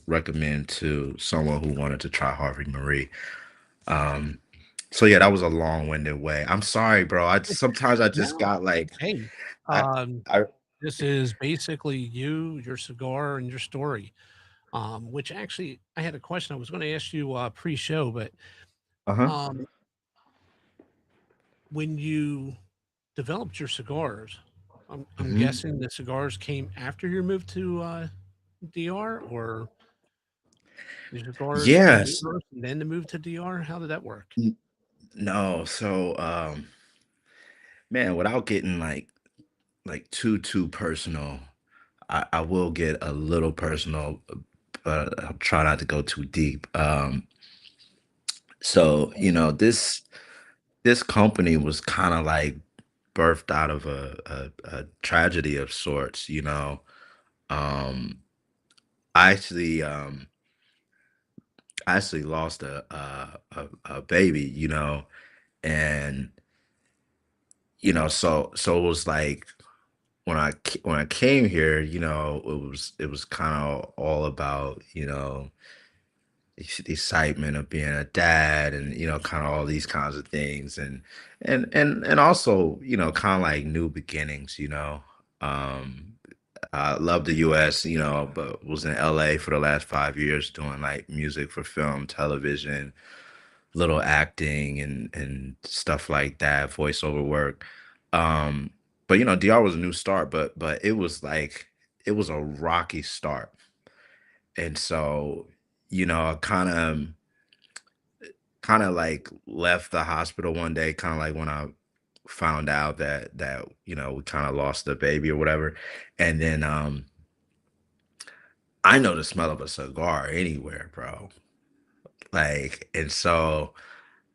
recommend to someone who wanted to try Harvey Marie. Um, so yeah, that was a long-winded way. I'm sorry, bro. I sometimes I just No. got like Hey, I um, I this is basically you, your cigar, and your story. Which actually, I had a question I was going to ask you pre-show, but uh-huh. um, when you developed your cigars, I'm Mhm. guessing the cigars came after your move to DR, or the cigars came Yes. first and then the move to DR. How did that work? N- No, so man, without getting like too personal, I will get a little personal, but I'll try not to go too deep. So this company was kind of like birthed out of a tragedy of sorts. um I actually lost a baby, and so it was like when I came here, it was kind of all about, the excitement of being a dad, and kind of all these kinds of things, and also kind of like new beginnings. Um, I love the U.S. But was in L.A. for the last 5 years doing like music for film, television, little acting, and stuff like that, voiceover work. Um, but DR was a new start, but it was a rocky start, and so I kind of like left the hospital one day, kind of like when I found out that we kind of lost the baby or whatever, and then I know the smell of a cigar anywhere, bro. Like, and so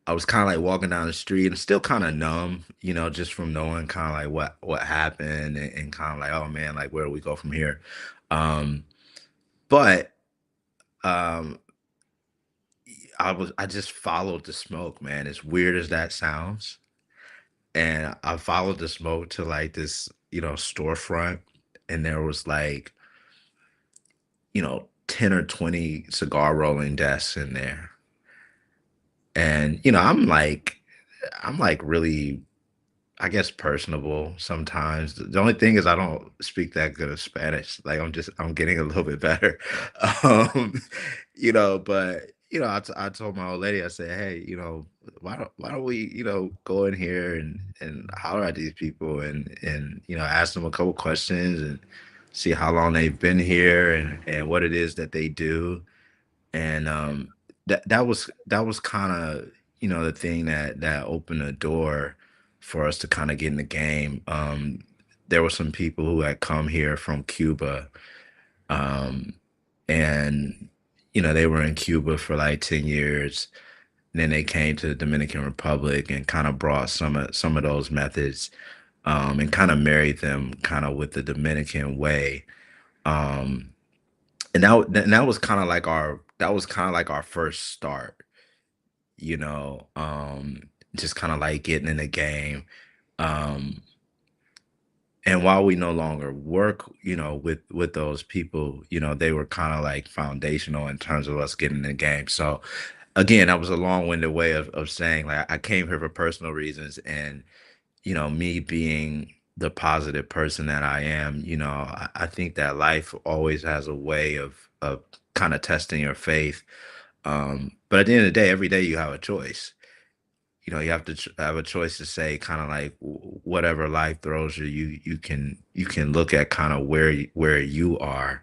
I was kind of like walking down the street and still kind of numb, just from knowing kind of like what happened, and kind of like, oh man, like where do we go from here? Um, but um, I just followed the smoke, man. As weird as that sounds, and I followed the smoke to like this, storefront, and there was like 10 or 20 cigar rolling desks in there, and I'm like really, I guess, personable sometimes. The only thing is I don't speak that good of Spanish. Like I'm getting a little bit better. Um, but I told my old lady, I said, hey, why don't we, go in here and holler at these people, and ask them a couple questions, and see how long they've been here, and what it is that they do. And that was kind of the thing that opened the door for us to kind of get in the game. There were some people who had come here from Cuba, um, and they were in Cuba for like 10 years. And then they came to the Dominican Republic and kind of brought some of those methods, and kind of married them kind of with the Dominican way. Um, and that was kind of like our first start, you know, um, just kind of like getting in the game. Um, and while we no longer work, with those people, they were kind of like foundational in terms of us getting in the game. So again, that was a long-winded way of saying, like, I came here for personal reasons, and me being the positive person that I am, I think that life always has a way of kind of testing your faith. But at the end of the day, every day you have a choice. You have to have a choice to say, kind of like, whatever life throws you, you can look at kind of where you are,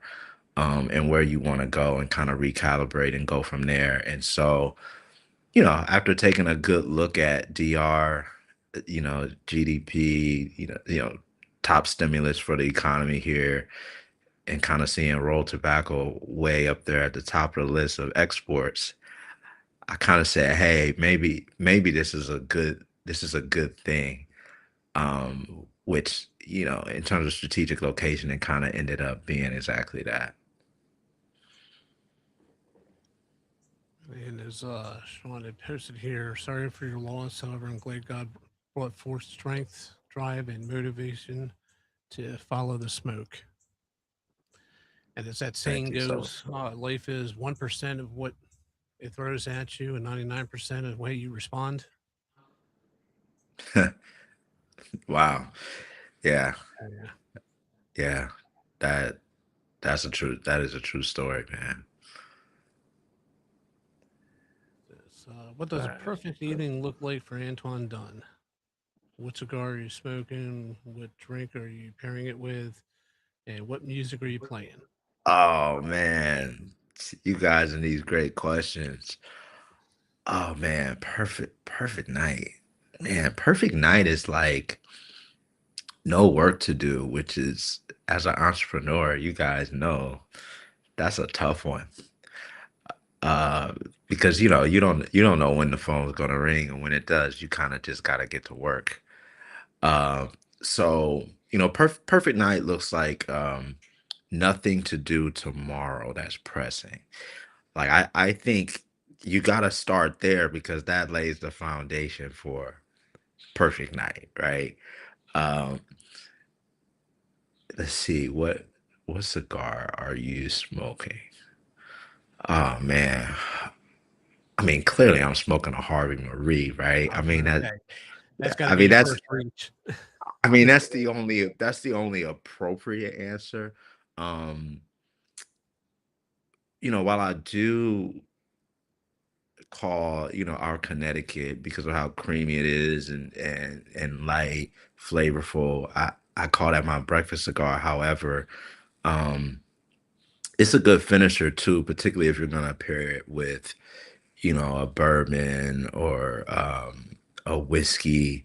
and where you want to go, and kind of recalibrate and go from there. And so, after taking a good look at DR, GDP, top stimulus for the economy here, and kind of seeing rolled tobacco way up there at the top of the list of exports, I kind of said, hey, maybe this is a good thing. Which, in terms of strategic location, it kind of ended up being exactly that. And as Sean had posted here, sorry for your loss. However, I'm glad God brought forth strength, drive, and motivation to follow the smoke. And as that Thank saying you so goes, life is 1% of what it throws at you and 99% of the way you respond. much. Wow. Yeah. Yeah. Yeah. That that is a true story, man. What does a perfect evening look like for Antoine Dunn? What cigar are you smoking? What drink are you pairing it with? And what music are you playing? Oh man, you guys and these great questions. Oh man, perfect night. Man, perfect night is like no work to do, which is, as an entrepreneur, you guys know that's a tough one. Uh, because you don't know when the phone's gonna ring, and when it does, you kind of just gotta get to work. Uh, so perfect night looks like nothing to do tomorrow that's pressing. Like, I think you gotta start there, because that lays the foundation for perfect night, right? Um, let's see, what cigar are you smoking? Oh man. I mean, clearly I'm smoking a Harvey Marie, right? I was gonna say, that's gotta I be mean your that's first reach. I mean that's the only appropriate answer. Um, while I do call, our Connecticut because of how creamy it is and light, flavorful, I call that my breakfast cigar. However, um, it's a good finisher too, particularly if you're gonna pair it with, a bourbon or a whiskey.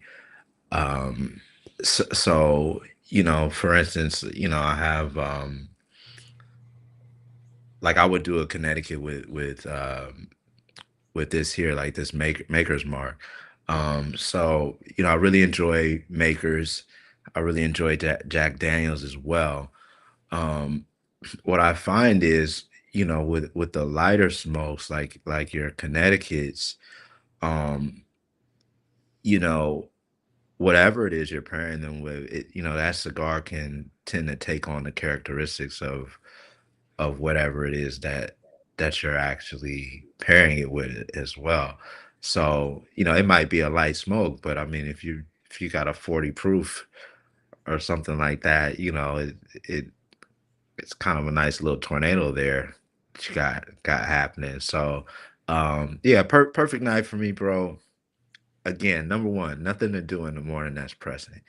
Um, so, for instance, I have like I would do a Connecticut with this here, like this Maker's Mark. So, I really enjoy Makers. I really enjoy Jack Daniels as well. Um, what I find is, with the lighter smokes, like your Connecticut's, um, you know, whatever it is you're pairing them with, that cigar can tend to take on the characteristics of whatever it is that you're actually pairing it with as well. So, it might be a light smoke, but I mean, if you got a 40 proof or something like that, it it's kind of a nice little tornado there that you got happening. So, yeah, perfect night for me, bro. Again, number one, nothing to do in the morning that's pressing.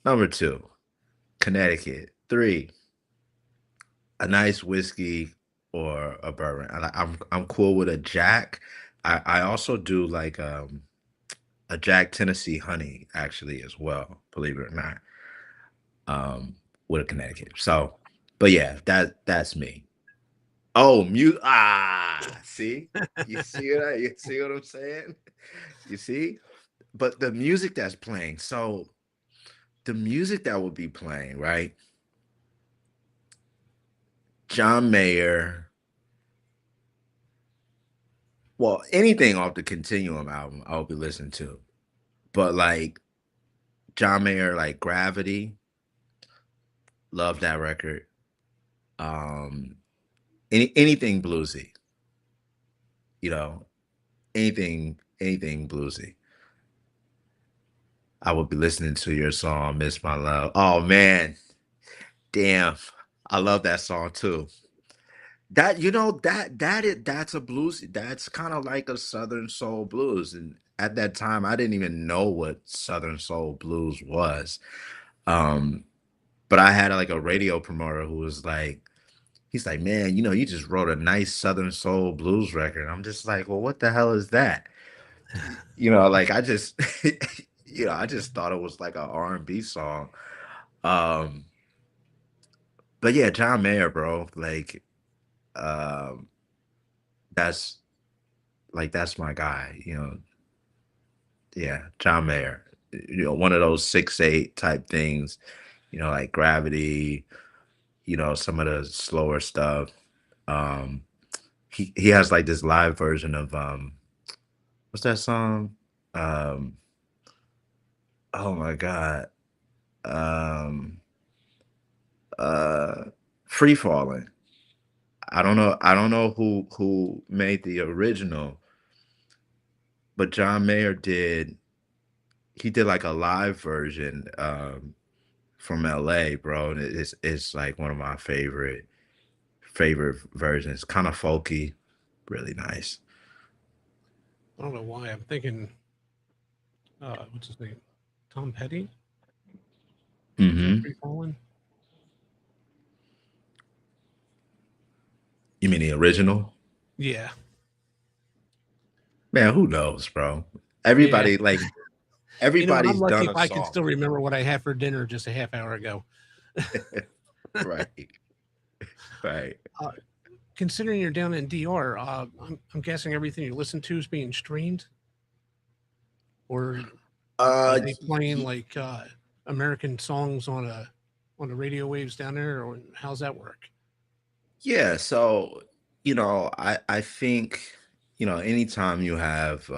Number two, Connecticut. Three, a nice whiskey or a bourbon. I'm cool with a Jack. I also do like a Jack Tennessee Honey actually as well, believe it or not. With a Connecticut. So, but yeah, that's me. Oh, see, you see what I'm saying? You see, but the music that's playing. So the music that would be playing, right? John Mayer. Well, anything off the Continuum album, I'll be listening to. But like John Mayer, like Gravity, love that record. Um, anything bluesy, you know, anything bluesy. I would be listening to your song, Miss My Love. Oh man, damn. I love that song too. That's a blues. That's kind of like a Southern soul blues. And at that time, I didn't even know what Southern soul blues was. Um, but I had like a radio promoter who was like, he's like, man, you just wrote a nice Southern soul blues record. I'm just like, well, what the hell is that? Like I just, I just thought it was like a R&B song. Um, but yeah, John Mayer, bro, like, um, that's that's my guy. Yeah, John Mayer. One of those 6-8 type things. Like Gravity. Some of the slower stuff. Um, he has like this live version of what's that song? Um, oh my god. Um, uh, Free Falling. I don't know who made the original, but John Mayer did. He did like a live version from LA, bro. And it's like one of my favorite versions. Kind of folky, really nice. I don't know why I'm thinking, what's his name? Tom Petty? Is that Hmm. Free Falling? You mean the original? Yeah. Man, who knows, bro? Yeah. Everybody like I'm everybody's lucky done if a I can song. still remember what I had for dinner just a half hour ago. Right, right. Uh, considering you're down in DR, I'm guessing everything you listen to is being streamed, or are Uh they playing y- like American songs on the radio waves down there, or how's that work? yeah, so I think anytime you have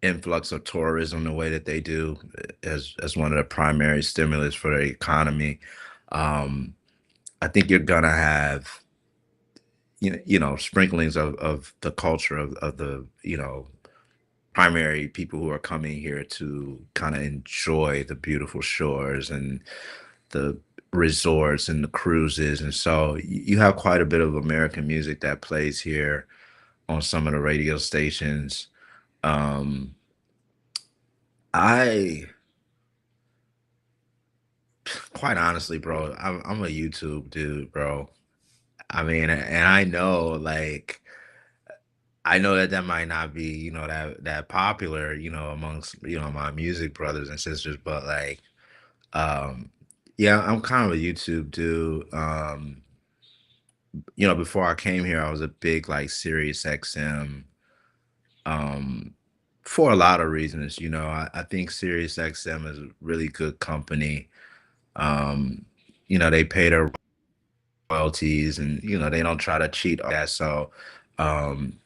influx of tourism the way that they do as one of the primary stimulus for the economy, um I think you're gonna have, sprinklings of the culture of the, primary people who are coming here to kind of enjoy the beautiful shores and the resorts and the cruises. And so you have quite a bit of American music that plays here on some of the radio stations. Um, I quite honestly, bro, I'm a YouTube dude, bro. I mean, and I know, like, I know that that might not be, that popular, amongst, my music brothers and sisters, but like, um, yeah, I'm kind of a YouTube dude. Before I came here, I was a big like Sirius XM, um, for a lot of reasons. I think Sirius XM is a really good company. Um, they pay their royalties, and they don't try to cheat on that. So, um,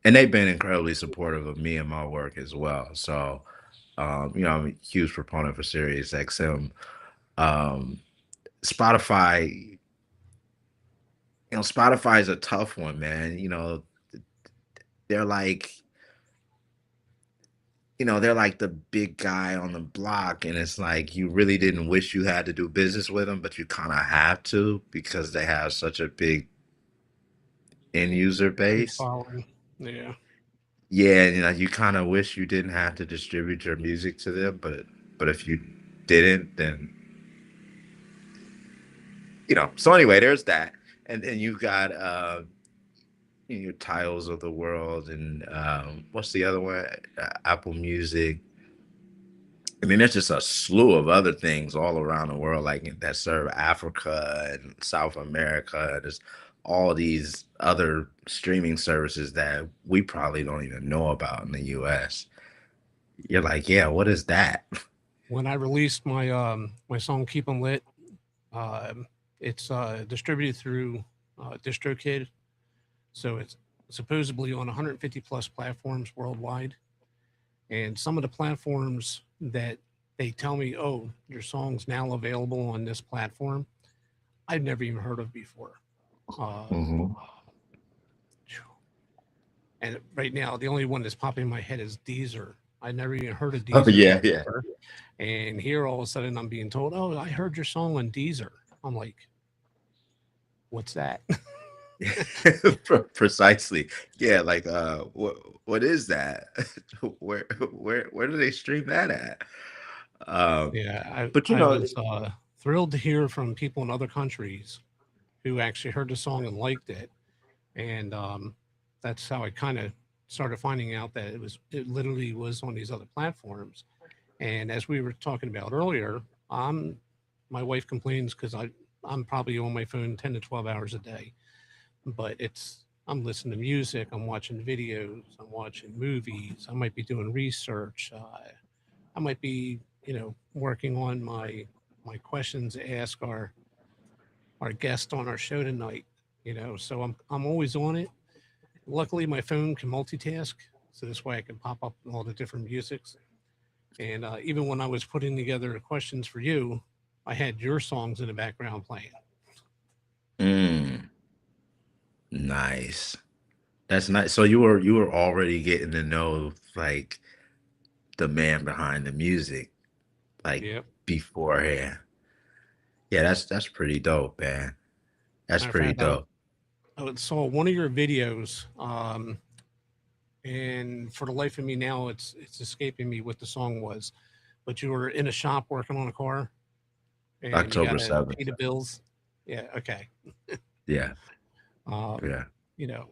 and they've been incredibly supportive of me and my work as well. So, I'm a huge proponent for Sirius XM. Um, Spotify, Spotify is a tough one, man. They're like, they're like the big guy on the block, and it's like you really didn't wish you had to do business with them, but you kind of have to because they have such a big end user Big base. following. Yeah. Yeah, you kind of wish you didn't have to distribute your music to them, but if you didn't, then So anyway, there's that, and then you've got your titles of the world, and what's the other one? Apple Music. I mean, there's just a slew of other things all around the world, like that serve Africa and South America. There's all these other streaming services that we probably don't even know about in the US. You're like, yeah, what is that? When I released my song "Keep 'Em Lit," um, it's distributed through DistroKid, so it's supposedly on 150 plus platforms worldwide. And some of the platforms that they tell me, oh, your song's now available on this platform, I've never even heard of before. Um, Hmm. and right now, the only one that's popping in my head is Deezer. I never even heard of Oh Deezer yeah, yeah. before. And here all of a sudden I'm being told, oh, I heard your song on Deezer. I'm like, what's that? Precisely. Yeah, like what is that? Where do they stream that at? Um, Yeah, but I was thrilled to hear from people in other countries who actually heard the song and liked it. And that's how I kind of started finding out that it literally was on these other platforms. And as we were talking about earlier, my wife complains because I'm probably on my phone 10 to 12 hours a day, but I'm listening to music, I'm watching videos, I'm watching movies, I might be doing research, I might be, working on my questions to ask our guest on our show tonight. So I'm always on it. Luckily, my phone can multitask, so this way I can pop up all the different musics. And even when I was putting together questions for you, I had your songs in the background playing. mm, nice. That's nice. So you were already getting to know like the man behind the music like Yep. beforehand. Yeah, that's pretty dope, man. That's Matter of pretty fact, dope. I saw one of your videos, and for the life of me now, it's escaping me what the song was. But you were in a shop working on a car, and you got October to 7th. pay the bills. Yeah. Okay. Yeah, Um, yeah. you know,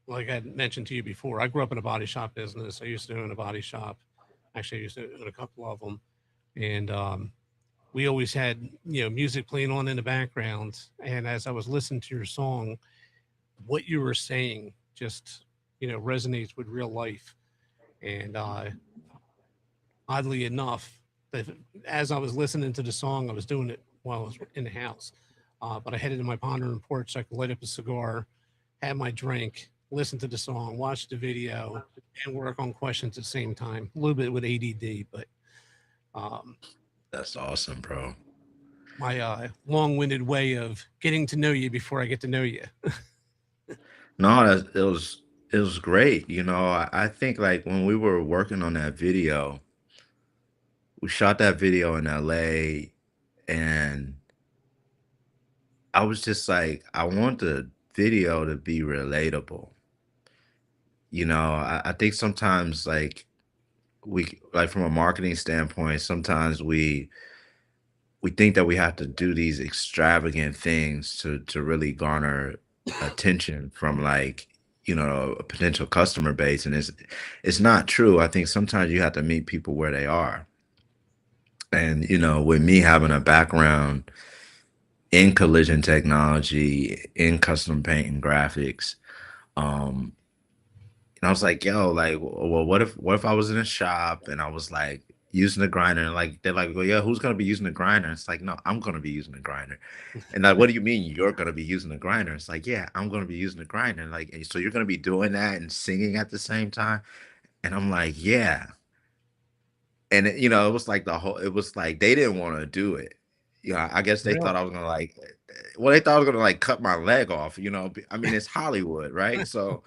like I mentioned to you before, I grew up in a body shop business. I used to own a body shop. Actually, I used to own a couple of them, and we always had music playing on in the background. And as I was listening to your song, what you were saying just resonates with real life. And oddly enough, that as I was listening to the song, I was doing it while I was in the house. But I headed to my pondering porch so I could light up a cigar, have my drink, listen to the song, watch the video, and work on questions at the same time. A little bit with ADD, but um, That's awesome, bro. my long-winded way of getting to know you before I get to know you. No, it was great. I think like when we were working on that video, we shot that video in LA, and I was just like, I want the video to be relatable. I think sometimes like like from a marketing standpoint, sometimes we think that we have to do these extravagant things to really garner attention from like a potential customer base, and it's not true. I think sometimes you have to meet people where they are. And with me having a background in collision technology, in custom paint and graphics, um and I was like, yo, like, well, what if I was in a shop and I was like using the grinder, and like they're like, well, yeah, who's gonna be using the grinder? It's like, no, I'm gonna be using the grinder. And like, what do you mean you're gonna be using the grinder? It's like, yeah, I'm gonna be using the grinder. Like, and so you're gonna be doing that and singing at the same time? And I'm like, yeah. And it was like it was like they didn't want to do it. I guess they thought Really? I was gonna like, well, they thought I was gonna like cut my leg off. I mean, it's Hollywood, right? So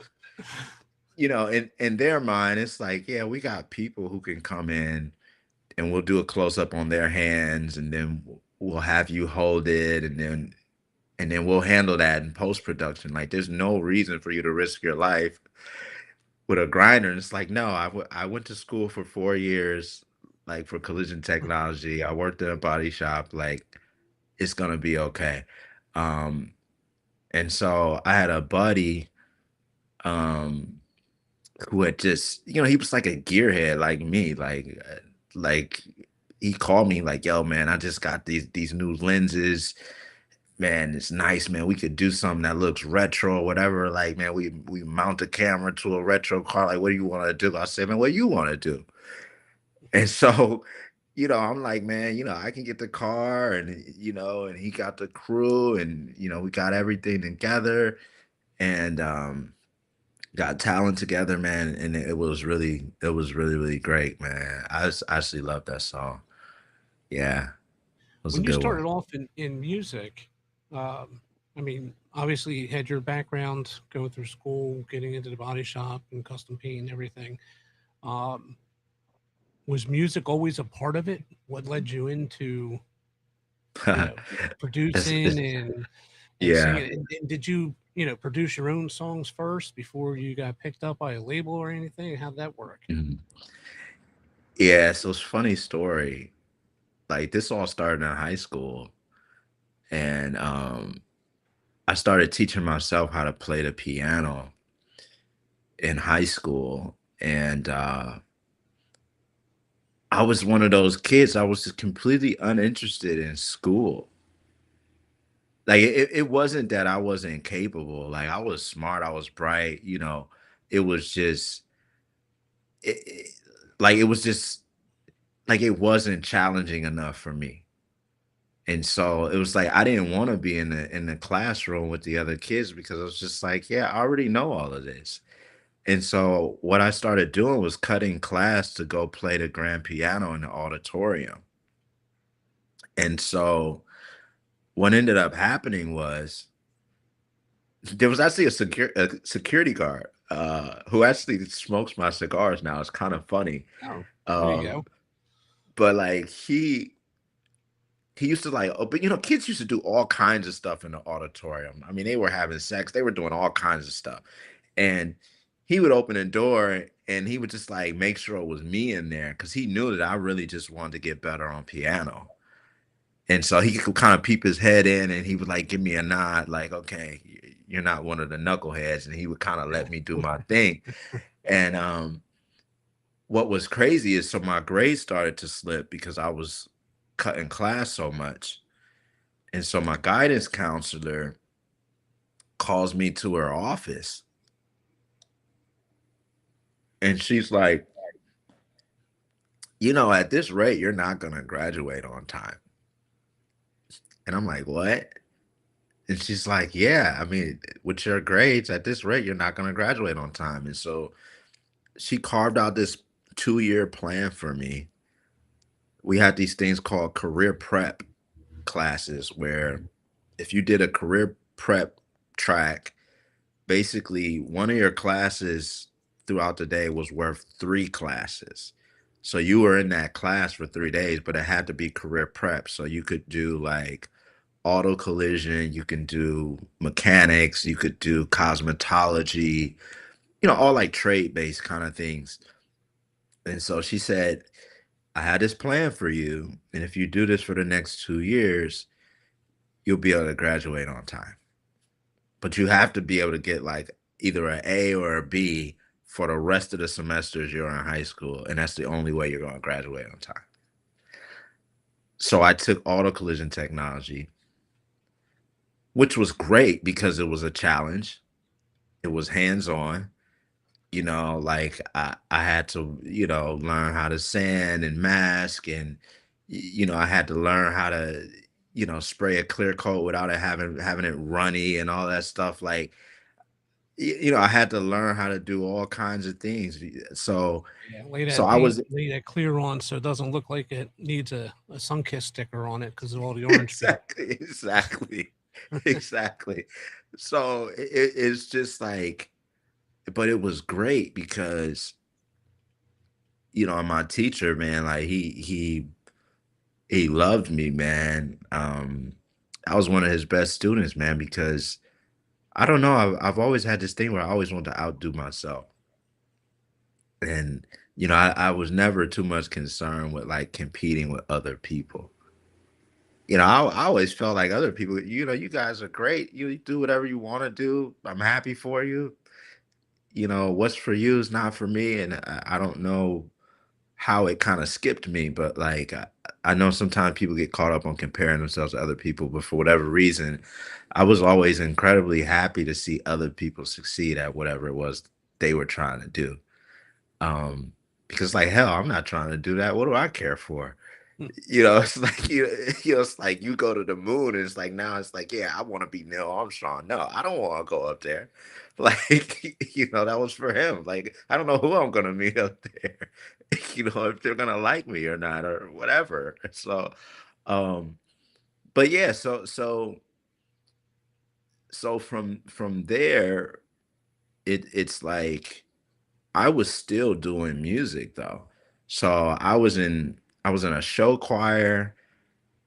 in their mind, it's like, yeah, we got people who can come in and we'll do a close up on their hands, and then we'll have you hold it, and then we'll handle that in post production. Like, there's no reason for you to risk your life with a grinder. And it's like, no, I went to school for 4 years, like for collision technology. I worked in a body shop. Like, it's gonna be okay. Um, and so I had a buddy. Um, who had just, he was like a gearhead like me, like he called me like, yo, man, I just got these new lenses, man, it's nice, man, we could do something that looks retro or whatever, like, man, we mount a camera to a retro car, like, what do you want to do? I said, man, what do you want to do? And so I'm like, man, I can get the car, and he got the crew, and we got everything together, and got talent together, man, and it was really, really great, man. Actually love that song. Yeah, it was a When you good one. started off in music, I mean, obviously you had your background going through school, getting into the body shop and custom paint and everything. Um, was music always a part of it? What led you into, producing It's and yeah. singing? And did you, produce your own songs first before you got picked up by a label or anything? How'd that work? Mhm. Yeah, so it's a funny story. Like, this all started in high school, and I started teaching myself how to play the piano in high school, and I was one of those kids. I was just completely uninterested in school. Like, it wasn't that I wasn't capable, like, I was smart, I was bright, it was just it like, it was just like, it wasn't challenging enough for me, and so, it was like, I didn't wanna be in the classroom with the other kids because I was just like, "Yeah, I already know all of this," and so, what I started doing was cutting class to go play the grand piano in the auditorium, and so, what ended up happening was there was actually a security guard, who actually smokes my cigars now. It's kind of funny. Oh, there you Um, go. but like he used to like, oh, but kids used to do all kinds of stuff in the auditorium. I mean, they were having sex, they were doing all kinds of stuff. And he would open the door and he would just like make sure it was me in there because he knew that I really just wanted to get better on piano. And so he could kind of peep his head in and he would like give me a nod, like, okay, you're not one of the knuckleheads. And he would kind of let me do my thing. And what was crazy is so my grades started to slip because I was cutting class so much. And so my guidance counselor calls me to her office and she's like, at this rate, you're not going to graduate on time. And I'm like, what? And she's like, yeah, I mean, with your grades at this rate, you're not going to graduate on time. And so she carved out this 2-year plan for me. We had these things called career prep classes where if you did a career prep track, basically one of your classes throughout the day was worth 3 classes. So you were in that class for 3 days, but it had to be career prep. So you could do like auto collision, you can do mechanics, you could do cosmetology, all like trade based kind of things. And so she said, I had this plan for you. And if you do this for the next 2 years, you'll be able to graduate on time. But you have to be able to get like either an A or a B for the rest of the semesters you're in high school. And that's the only way you're going to graduate on time. So I took auto collision technology, which was great because it was a challenge. It was hands on. Like I had to, learn how to sand and mask and I had to learn how to, spray a clear coat without it having it runny and all that stuff. Like, I had to learn how to do all kinds of things. So Yeah, lay so that I paint, was lay that clear on so it doesn't look like it needs a sun-kissed sticker on it because of all the orange paint. exactly, exactly. So it's just like, but it was great because my teacher, man, like he loved me, man. I was one of his best students, man, because I don't know, I've always had this thing where I always want to outdo myself. And I was never too much concerned with like competing with other people. I always felt like other people, you guys are great. You do whatever you want to do. I'm happy for you. What's for you is not for me. And I don't know how it kind of skipped me, but like I know sometimes people get caught up on comparing themselves to other people, but for whatever reason, I was always incredibly happy to see other people succeed at whatever it was they were trying to do. Um, because like hell, I'm not trying to do that. What do I care for? Hmm. It's like it's like you go to the moon, and it's like now it's like, yeah, I want to be Neil Armstrong. No, I don't want to go up there. Like, that was for him. Like, I don't know who I'm gonna meet up there, if they're gonna like me or not, or whatever. So, um, but yeah, so from there, it's like I was still doing music though. So I was in a show choir.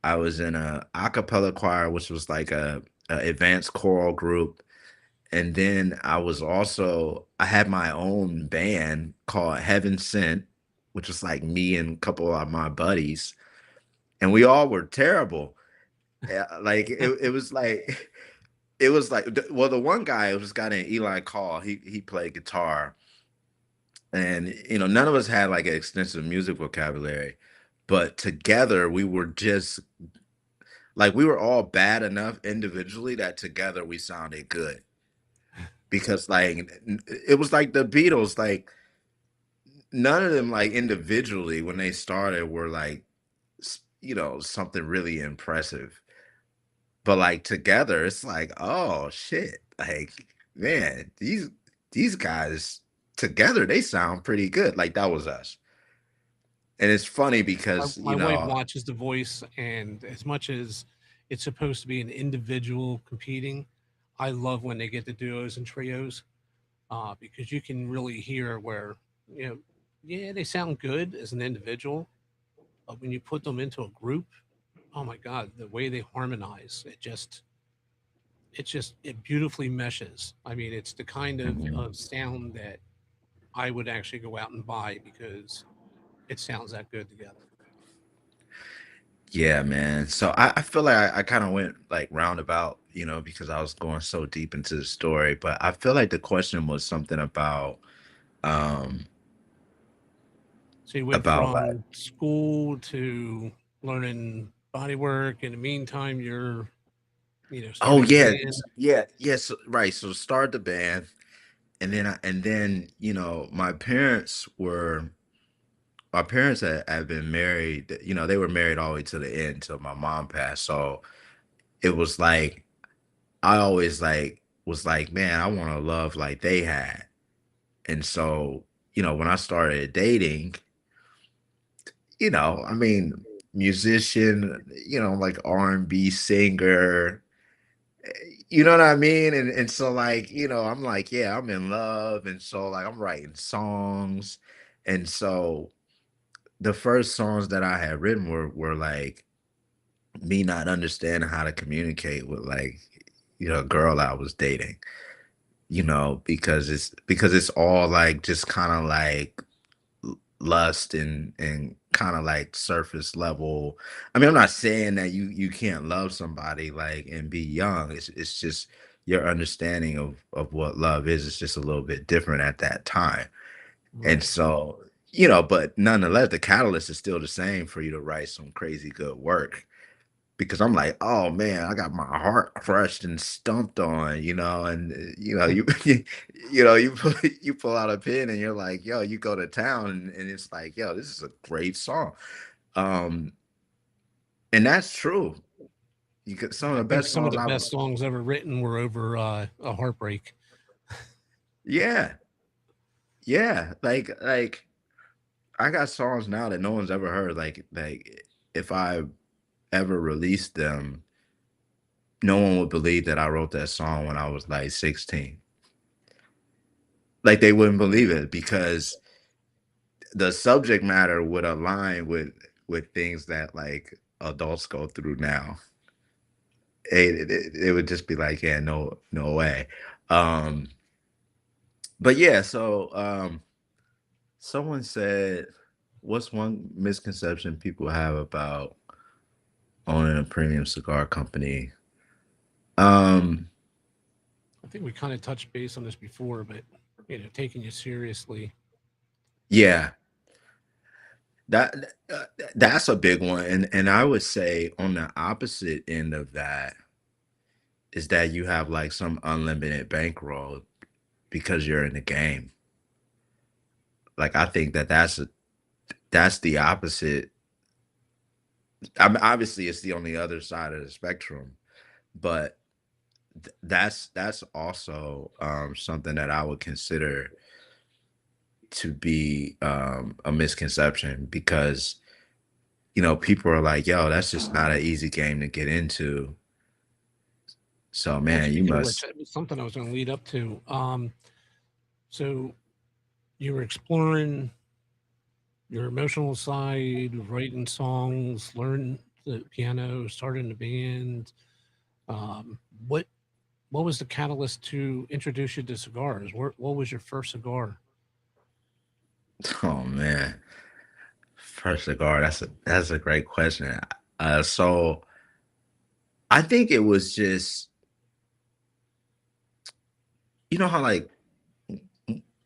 I was in a cappella choir, which was like a advanced choral group. And then I had my own band called Heaven Sent, which was like me and a couple of my buddies, and we all were terrible. Like it was like well, the one guy, it was this guy named Eli Call. He played guitar, and none of us had like an extensive music vocabulary, but together we were just like we were all bad enough individually that together we sounded good because like it was like the Beatles, like none of them like individually when they started were like something really impressive, but like together it's like, oh shit, like man, these guys together they sound pretty good. Like that was us. And it's funny My, because my wife watches The Voice, and as much as it's supposed to be an individual competing, I love when they get the duos and trios because you can really hear where, you know, yeah, they sound good as an individual, but when you put them into a group, oh my God, the way they harmonize, it beautifully meshes. I mean, it's the kind of sound that I would actually go out and buy because it sounds that good together. yeah, man. So I feel like I kind of went like roundabout, because I was going so deep into the story. But I feel like the question was something um So you went about like, from school to learning body work. In the meantime, you're, oh starting a yeah, band. yeah, yes, right. So start the band, and then my parents had been married. They were married all the way to the end till my mom passed. So it was like I always like was like, man, I want to love like they had. And so, when I started dating, I mean, musician, like R&B singer, you know what I mean? And so like, I'm like, yeah, I'm in love. And so like I'm writing songs. And so the first songs that I had written were like me not understanding how to communicate with like, a girl I was dating, because it's all like just kind of like lust and kind of like surface level. I mean, I'm not saying that you can't love somebody like and be young. It's just your understanding of what love is just a little bit different at that time. And Right. so, but nonetheless, the catalyst is still the same for you to write some crazy good work. Because I'm like, oh man, I got my heart crushed and stumped on, and you pull out a pen and you're like, yo, you go to town and it's like, yo, this is a great song. Um, and that's true. You get some of I the think best some of songs the I've, best songs ever written were over a heartbreak. yeah, yeah. Like I got songs now that no one's ever heard. Like if I ever released them, no one would believe that I wrote that song when I was like 16. Like they wouldn't believe it because the subject matter would align with things that like adults go through now. It would just be like, yeah, no way. Um, but yeah, so someone said, what's one misconception people have about owning a premium cigar company? Um, I think we kind of touched base on this before, but taking you seriously. yeah, that that's a big one, and I would say on the opposite end of that is that you have like some unlimited bankroll because you're in the game. Like I think that's the opposite. I mean, obviously, it's the on the other side of the spectrum, but that's also something that I would consider to be a misconception because people are like, "Yo, that's just not an easy game to get into." So, Well, man, you speaking of which, must. that was something I was going to lead up to. So you were exploring your emotional side, writing songs, learning the piano, starting the band. Um, what what was the catalyst to introduce you to cigars? What was your first cigar? Oh man, first cigar. That's a great question. So I think it was just how like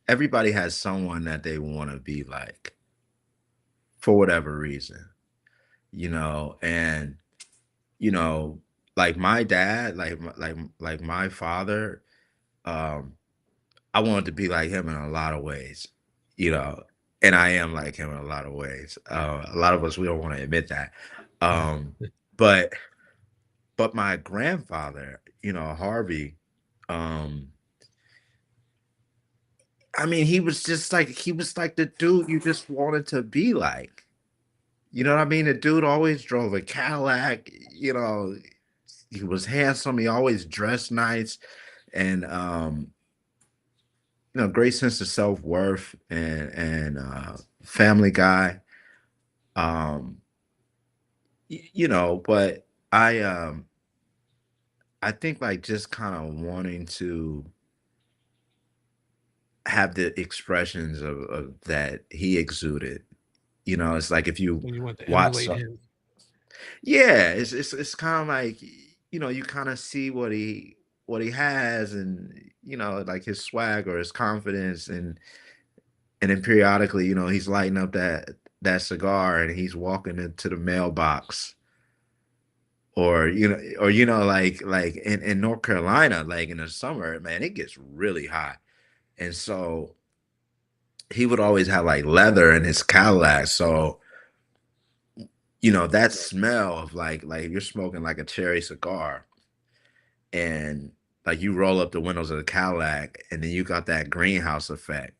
everybody has someone that they want to be like for whatever reason, and you know, like my dad, like my father, um, I wanted to be like him in a lot of ways, you know, and I am like him in a lot of ways. A lot of us we don't want to admit that, um, but my grandfather, Harvey, um, I mean, he was like the dude you just wanted to be like. You know what I mean? The dude always drove a Cadillac, he was handsome, he always dressed nice, and great sense of self-worth and family guy. Um, but I think like just kind of wanting to have the expressions of that he exuded. It's like if you So you want to watch emulate some, him? yeah, it's kind of like you kind of see what he has, and like his swag or his confidence, and then periodically, he's lighting up that cigar and he's walking into the mailbox, or like in North Carolina, like in the summer, man, it gets really hot, and so he would always have like leather in his Cadillac, so that smell of like you're smoking like a cherry cigar and like you roll up the windows of the Cadillac and then you got that greenhouse effect.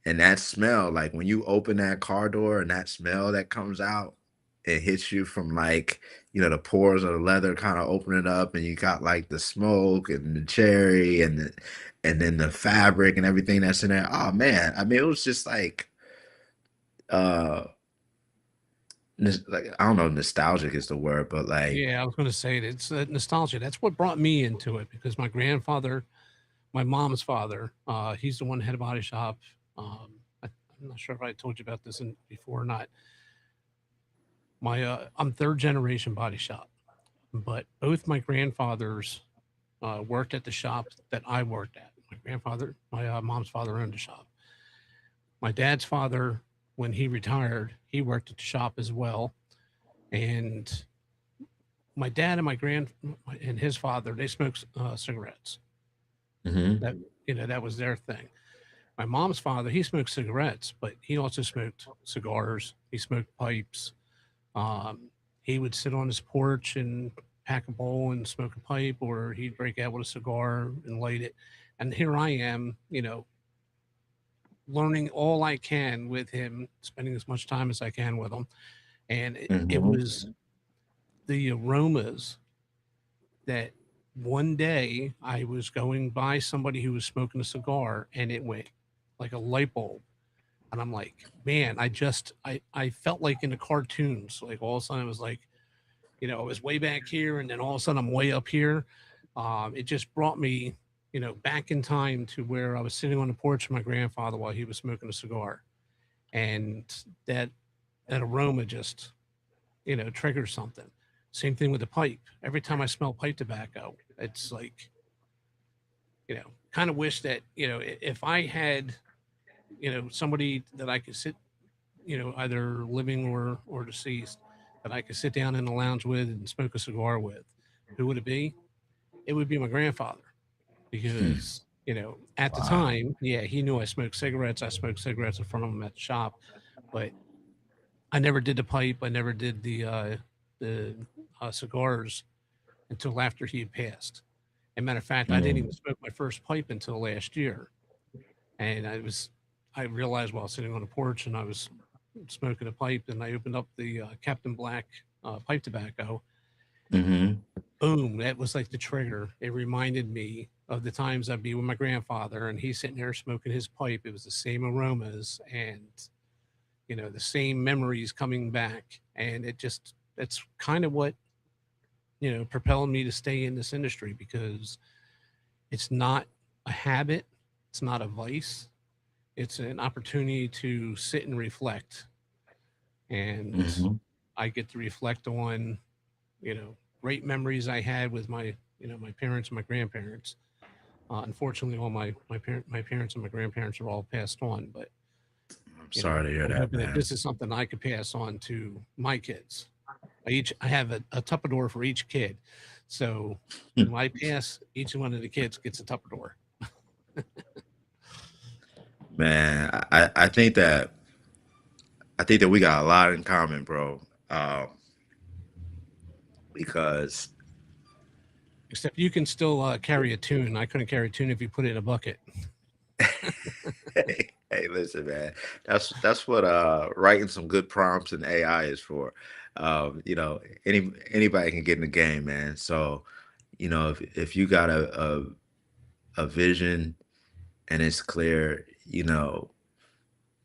And that smell, like when you open that car door and that smell that comes out, it hits you from like, the pores of the leather kind of opening up, and you got like the smoke and the cherry and then the fabric and everything that's in there. Oh man, I mean, it was just uh like, I don't know, nostalgic is the word, but like, Yeah, I was going to say it's nostalgia. That's what brought me into it because my grandfather, my mom's father, he's the one that had a body shop. I'm not sure if I told you about this before or not. I'm third generation body shop, but both my grandfathers worked at the shop that I worked at. My grandfather, my mom's father owned the shop. My dad's father, when he retired, he worked at the shop as well. And my dad and my grand and his father, they smoked cigarettes. mhm, That that was their thing. My mom's father, he smoked cigarettes, but he also smoked cigars. He smoked pipes. Um, he would sit on his porch and pack a bowl and smoke a pipe, or he'd break out with a cigar and light it. And here I am, learning all I can with him, spending as much time as I can with him. And it mhm, was the aromas that one day I was going by somebody who was smoking a cigar and it went like a light bulb. And I'm like, man, I felt like in the cartoons, like all of a sudden it was like, I was way back here and then all of a sudden I'm way up here. It just brought me, back in time to where I was sitting on the porch with my grandfather while he was smoking a cigar. And that that aroma just, triggers something. Same thing with the pipe. Every time I smell pipe tobacco, it's like, kind of wish that, if I had, somebody that I could sit, either living or deceased, that I could sit down in the lounge with and smoke a cigar with, who would it be? It would be my grandfather hmm, because, at the wow, time, yeah, he knew I smoked cigarettes. I smoked cigarettes in front of him at the shop, but I never did the pipe. I never did the cigars until after he had passed. As a matter of fact, I didn't even mm, smoke my first pipe until last year. And I realized while sitting on the porch and I was smoking a pipe and I opened up the Captain Black pipe tobacco. mhm, Boom, that was like the trigger. It reminded me of the times I'd be with my grandfather and he's sitting there smoking his pipe. It was the same aromas and, the same memories coming back. And that's kind of what, propelled me to stay in this industry because it's not a habit, it's not a vice, it's an opportunity to sit and reflect. And mhm. I get to reflect on, great memories I had with my parents and my grandparents. Unfortunately, all my parents and my grandparents are all passed on, but I'm sorry to hear I'm that, hoping that man. this is something I could pass on to my kids. I have a Tupperware for each kid, so when I pass, each one of the kids gets a Tupperware. Man, I think that we got a lot in common, bro. Because Except you can still carry a tune. I couldn't carry a tune if you put it in a bucket. hey, listen, man, that's what writing some good prompts in AI is for. Anybody can get in the game, man. So, if you got a vision and it's clear,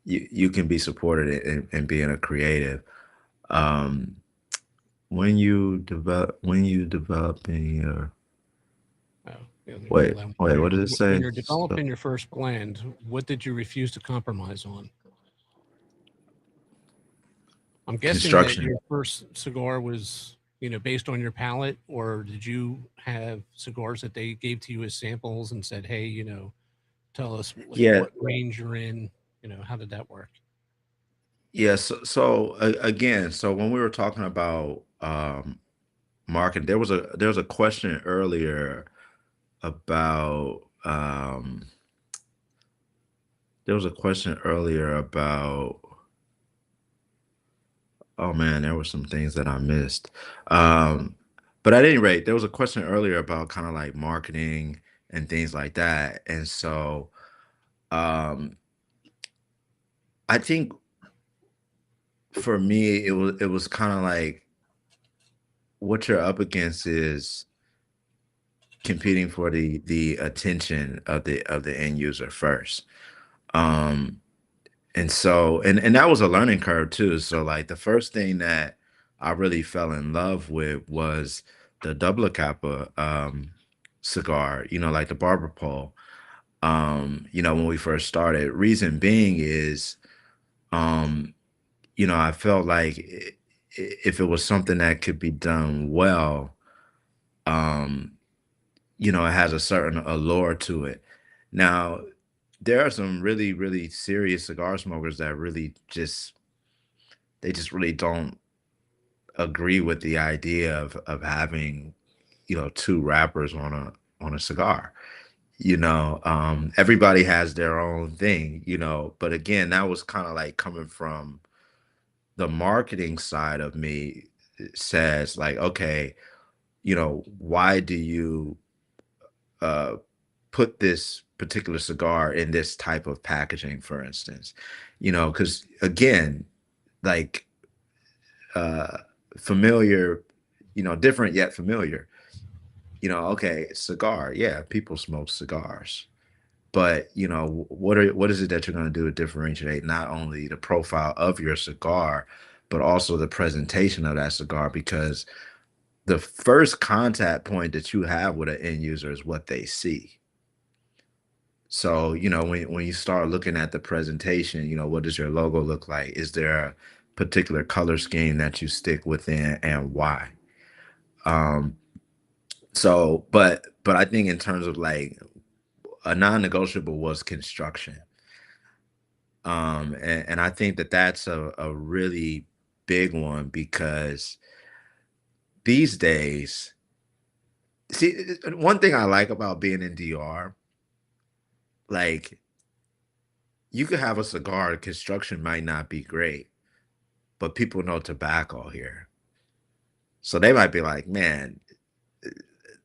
you can be supported in being a creative. Um, when you developing your Oh, yeah, let me pull wait, that one wait, here. what does it When say? you're So, developing your first blend, what did you refuse to compromise on? I'm guessing that construction. your first cigar was, based on your palate, or did you have cigars that they gave to you as samples and said, "Hey, tell us like Yeah, what range you're in." How did that work? yeah. Again, so when we were talking about marketing, there was a question earlier about there was a question earlier about oh man, there were some things that I missed. But at any rate, there was a question earlier about kind of like marketing and things like that. And um I think for me, it was kind of like what you're up against is competing for the attention of the end user first. Um, and so and that was a learning curve too. So like the first thing that I really fell in love with was the double capa cigar, like the barber pole. When we first started. Reason being is um, I felt like if it was something that could be done well, um, it has a certain allure to it. Now, there are some really, really serious cigar smokers that really just really don't agree with the idea of having, two wrappers on a cigar. Everybody has their own thing, but again, that was kind of like coming from the marketing side of me. Says like, okay, why do you uh put this particular cigar in this type of packaging, for instance? Because again, like uh familiar, different yet familiar. Okay, cigar, yeah, people smoke cigars, but what is it that you're going to do to differentiate not only the profile of your cigar, but also the presentation of that cigar? Because the first contact point that you have with an end user is what they see. So, when you start looking at the presentation, what does your logo look like? Is there a particular color scheme that you stick within, and why? Um, but I think in terms of like a non-negotiable was construction. And I think that that's a really big one because these days, see, one thing I like about being in DR, like you could have a cigar, construction might not be great, but people know tobacco here. So they might be like, man,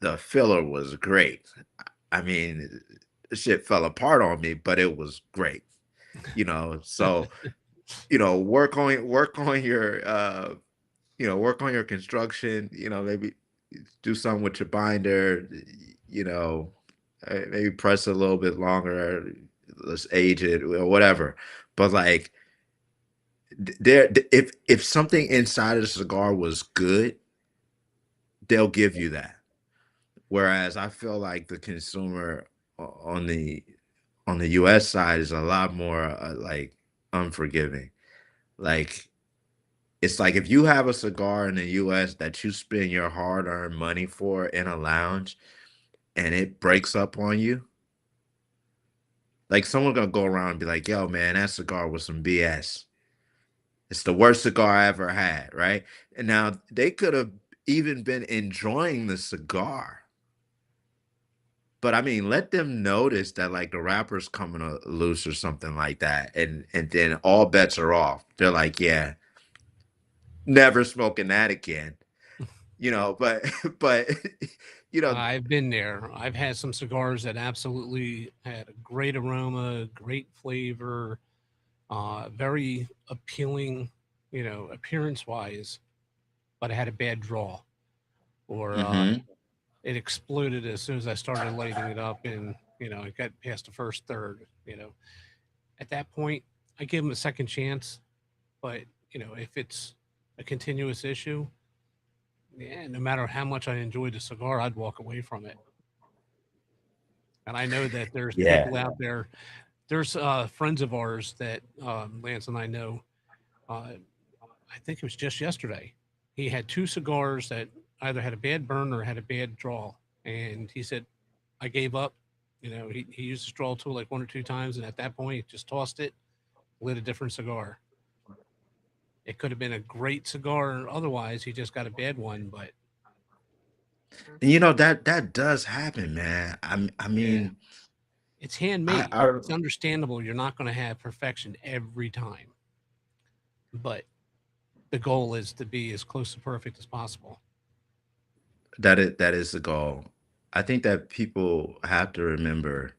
the filler was great. I mean, shit fell apart on me, but it was great. So work on your work on your construction, maybe do something with your binder, you know, maybe press a little bit longer, let's age it or whatever. But like if something inside of the cigar was good, they'll give you that. Whereas I feel like the consumer on the US side is a lot more like unforgiving. Like it's like if you have a cigar in the US that you spend your hard-earned money for in a lounge and it breaks up on you, like someone gonna go around and be like, yo, man, that cigar was some BS. It's the worst cigar I ever had, right? And now they could have even been enjoying the cigar. But I mean, let them notice that like the rapper's coming loose or something like that, and then all bets are off. They're like, yeah, never smoking that again. But but you know, I've been there. I've had some cigars that absolutely had a great aroma, great flavor, very appealing, appearance wise, but I had a bad draw, or mhm. it exploded as soon as I started lighting it up, and it got past the first third. At that point, I give them a second chance, but if it's a continuous issue, yeah, no matter how much I enjoyed the cigar, I'd walk away from it. And I know that there's Yeah. people out there. There's friends of ours that Lance and I know. I think it was just yesterday. He had two cigars that either had a bad burn or had a bad draw, and he said, "I gave up." He used the straw tool like one or two times, and at that point, he just tossed it, lit a different cigar. It could have been a great cigar otherwise. He just got a bad one, but And that does happen, man. I yeah, mean, it's I handmade. I It's understandable. You're not going to have perfection every time, but the goal is to be as close to perfect as possible. that is the goal. I think that people have to remember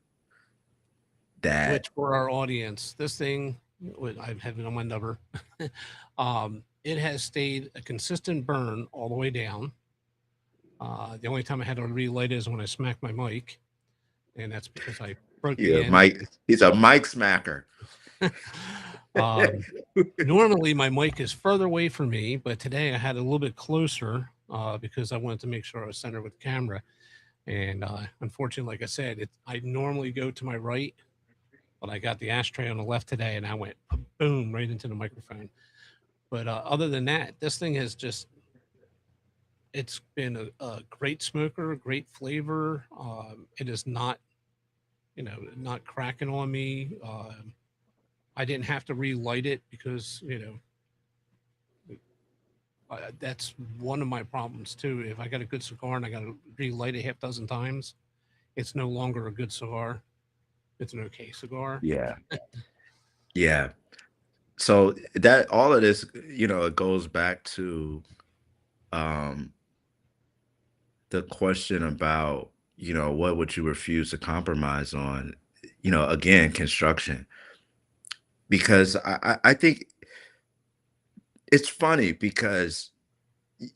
Which that. for our audience, this thing I have it on my number. It has stayed a consistent burn all the way down. The only time I had to relight it is when I smacked my mic, and that's because I broke the Yeah, end. Mike. He's a mic smacker. um, Normally, my mic is further away from me, but today I had it a little bit closer because I wanted to make sure I was centered with the camera. And unfortunately, like I said, I normally go to my right, but I got the ashtray on the left today, and I went boom right into the microphone. But other than that, this thing has just it's been a great smoker, great flavor. It is not, not cracking on me. I didn't have to relight it because, that's one of my problems too. If I got a good cigar and I got to relight it half dozen times, it's no longer a good cigar. It's an okay cigar. Yeah. Yeah. So that all of this, it goes back to um the question about, what would you refuse to compromise on? Again, construction. Because I think it's funny because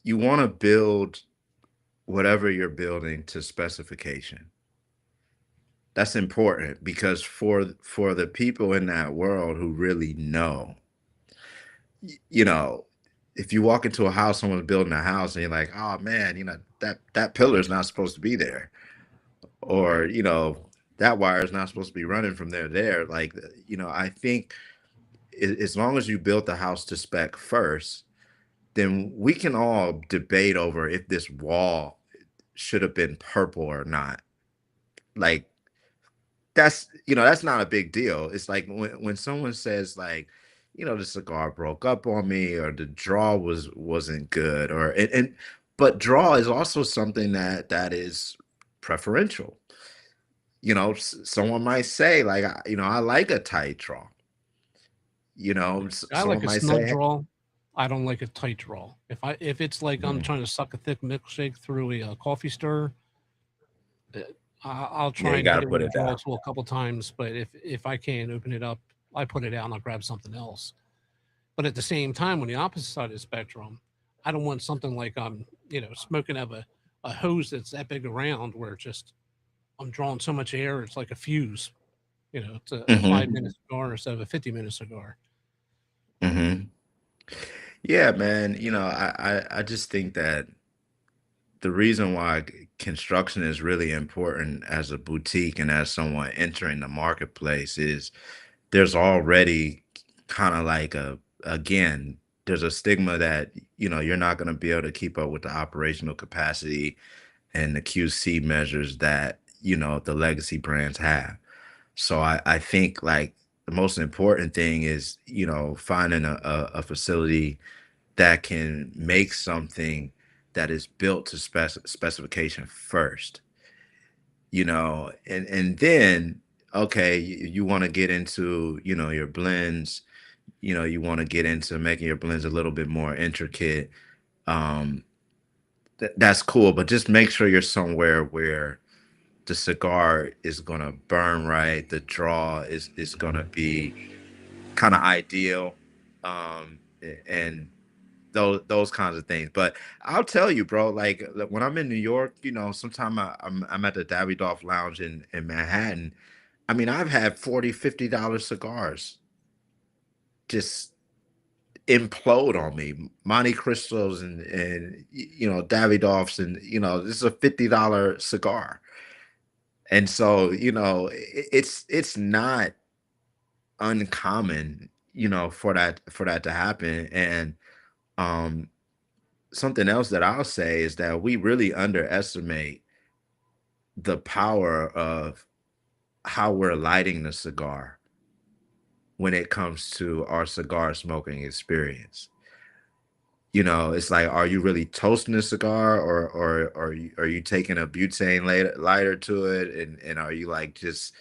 you want to build whatever you're building to specification. That's important because for the people in that world who really know, you know, if you walk into a house, someone's building a house, and you're like, oh man, that pillar is not supposed to be there, or that wire is not supposed to be running from there to there. Like, I think as long as you built the house to spec first, then we can all debate over if this wall should have been purple or not. Like, that's not a big deal. It's like when someone says like, the cigar broke up on me, or the draw wasn't good, or but draw is also something that is preferential. Someone might say like, I like a tight draw. I like Someone a might snug say, draw. I don't like a tight draw. If it's like I'm "Mm, trying to suck a thick milkshake through a coffee stir, uh, I'll yeah, try you and got hit to it with put a it down." draw tool a couple times. But if I can't open it up, I put it out and I'll grab something else. But at the same time, on the opposite side of the spectrum, I don't want something like I'm smoking out of a hose that's that big around where it's just I'm drawing so much air it's like a fuse. It's a Hmm. 5 minute cigar instead of a 50-minute cigar. Hmm. Yeah, man. I just think that the reason why construction is really important as a boutique and as someone entering the marketplace is there's already kind of like again, there's a stigma that, you're not going to be able to keep up with the operational capacity and the QC measures that, the legacy brands have. So I think like the most important thing is, finding a facility that can make something that is built to specification first, and then okay, you want to get into, your blends, you want to get into making your blends a little bit more intricate. Um, that's cool, but just make sure you're somewhere where the cigar is gonna burn right, the draw is gonna be kind of ideal, and those kinds of things. But I'll tell you, bro, like when I'm in New York, sometime I'm at the Davidoff Lounge in Manhattan. I mean, I've had 40, $50 cigars just implode on me. Monte Cristos and Davidoffs, and this is a $50 cigar. And so, it's not uncommon, for that to happen. And um something else that I'll say is that we really underestimate the power of how we're lighting the cigar when it comes to our cigar smoking experience. It's like, are you really toasting a cigar, or are you taking a butane lighter to it, and are you like just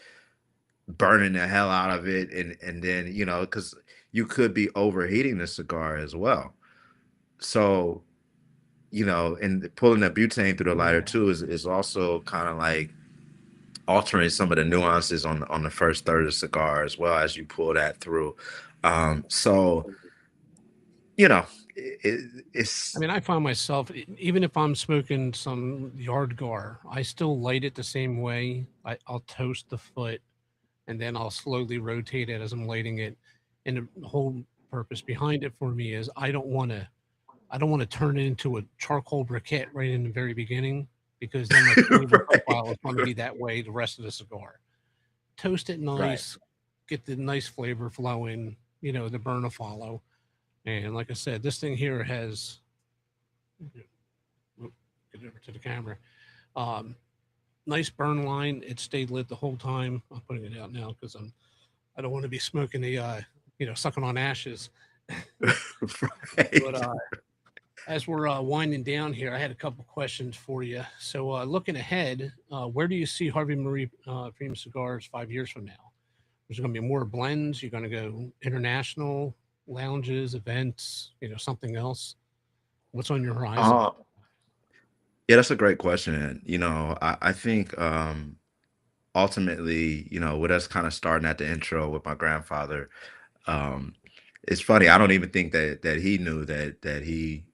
burning the hell out of it, and then because you could be overheating the cigar as well. So and pulling that butane through the lighter too is also kind of like altering some of the nuances on the first third of the cigar as well as you pull that through. So you know, I it's mean, I find myself, even if I'm smoking some yard gar, I still light it the same way. I'll toast the foot and then I'll slowly rotate it as I'm lighting it. And the whole purpose behind it for me is I don't want to turn it into a charcoal briquette right in the very beginning because then my flavor right, profile is going to be that way the rest of the cigar. Toast it right. nice, get the nice flavor flowing, the burn to follow. And like I said, this thing here has, get over to the camera, um, nice burn line. It stayed lit the whole time. I'm putting it out now because I don't want to be smoking sucking on ashes. But Right. as we're winding down here, I had a couple questions for you. So, looking ahead, where do you see Harvey Marie Premium Cigars 5 years from now? There's going to be more blends. You're going to go international lounges, events, something else. What's on your horizon? Uh, yeah, that's a great question. And, I think ultimately, with us kind of starting at the intro with my grandfather, um, it's funny. I don't even think that he knew that he,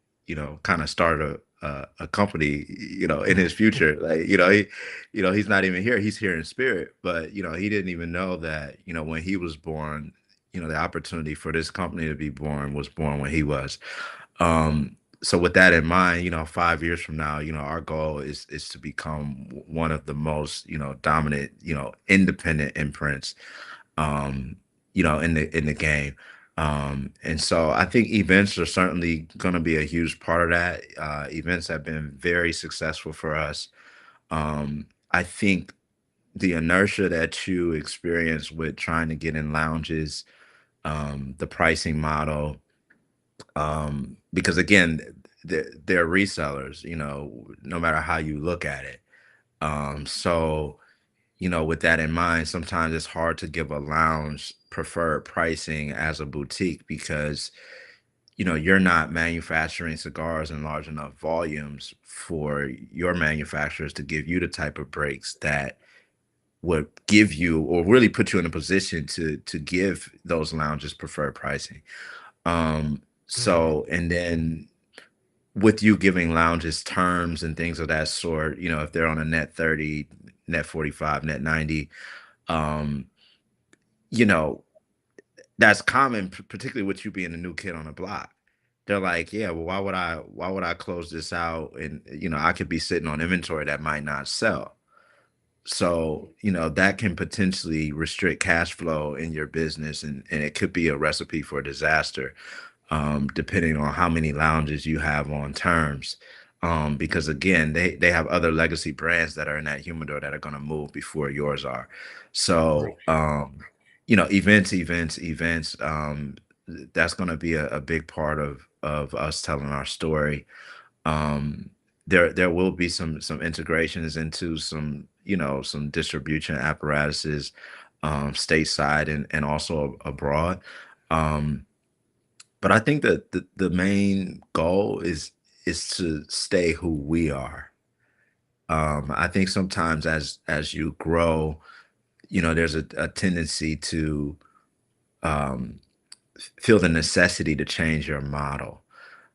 kind of started a company, in his future. Like, he's not even here. He's here in spirit, but he didn't even know that, when he was born, the opportunity for this company to be born was born when he was. So with that in mind, 5 years from now, our goal is to become one of the most, dominant, independent imprints, um, in the game. And so I think events are certainly going to be a huge part of that. Events have been very successful for us. I think the inertia that you experience with trying to get in lounges, the pricing model, because again, they're resellers, no matter how you look at it. So, with that in mind, sometimes it's hard to give a lounge preferred pricing as a boutique because, you're not manufacturing cigars in large enough volumes for your manufacturers to give you the type of breaks that would give you or really put you in a position to give those lounges preferred pricing. Um, Right. so and then with you giving lounges terms and things of that sort, if they're on a net 30, net 45, net 90, um, you know, that's common, particularly with you being a new kid on the block. They're like, yeah, well, why would I close this out? And I could be sitting on inventory that might not sell. So, that can potentially restrict cash flow in your business and it could be a recipe for disaster, depending on how many lounges you have on terms. Because again, they have other legacy brands that are in that humidor that are going to move before yours are. Right. So, events. That's going to be a big part of us telling our story. um there will be some integrations into some distribution apparatuses, stateside and also abroad. um but I think that the main goal is to stay who we are. I think sometimes as you grow, there's a tendency to um feel the necessity to change your model.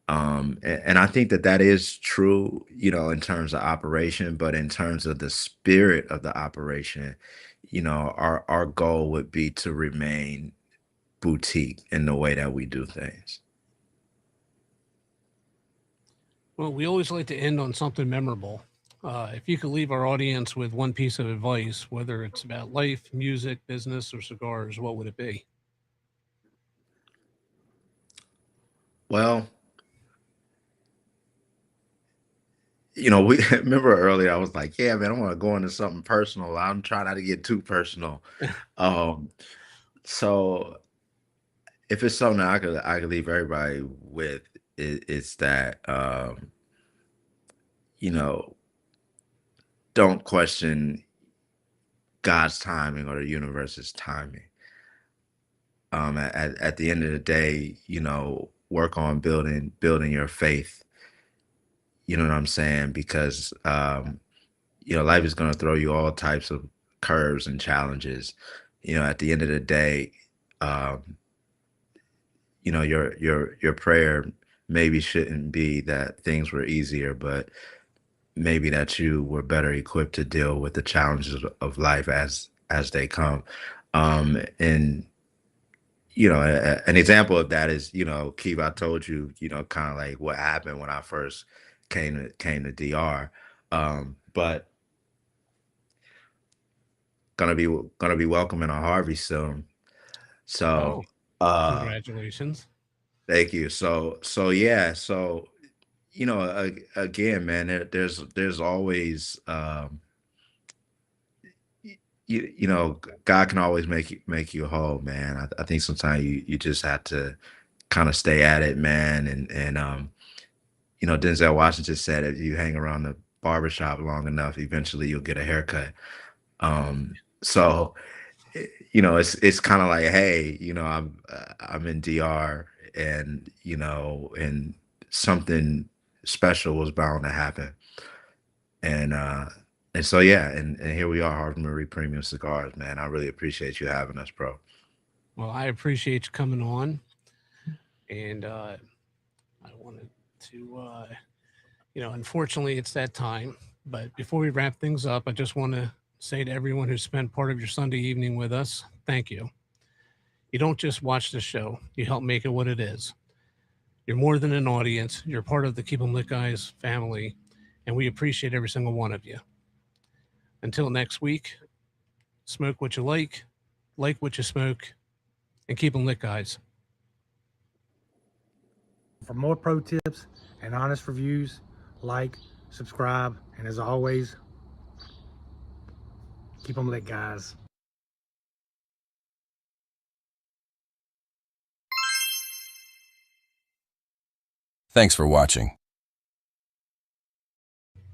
And I think that that is true, in terms of operation, but in terms of the spirit of the operation, our goal would be to remain boutique in the way that we do things. Well, we always like to end on something memorable. If you could leave our audience with one piece of advice, whether it's about life, music, business, or cigars, what would it be? Well, we remember earlier I was like, yeah, man, I want to go into something personal. I'm trying not to get too personal. Um, so if it's something I could leave everybody with, it's that you know, don't question God's timing or the universe's timing. At the end of the day, work on building your faith. You know what I'm saying? Because life is going to throw you all types of curves and challenges. At the end of the day, um, your prayer maybe shouldn't be that things were easier, but maybe that you were better equipped to deal with the challenges of life as they come. And an example of that is, Keith, I told you, kind of like what happened when I first came to DR. But gonna be welcoming a Harvey soon. So Oh, uh congratulations. thank you. So yeah, so again, man, there's always God can always make you whole, man. I think sometimes you just have to kind of stay at it, man. And Denzel Washington said if you hang around the barbershop long enough, eventually you'll get a haircut. So it's kind of like, hey, I'm in DR, and something special was bound to happen. And so yeah, and here we are, Harvey Marie Premium Cigars, man. I really appreciate you having us, bro. Well, I appreciate you coming on, and I wanted to, unfortunately, it's that time. But before we wrap things up, I just want to say to everyone who spent part of your Sunday evening with us, thank you. You don't just watch the show, you help make it what it is. You're more than an audience, you're part of the Keep 'em Lit Guys family, and we appreciate every single one of you. Until next week, smoke what you like what you smoke, and keep 'em lit, guys. For more pro tips and honest reviews, like, subscribe, and as always, keep them lit, guys. Thanks for watching.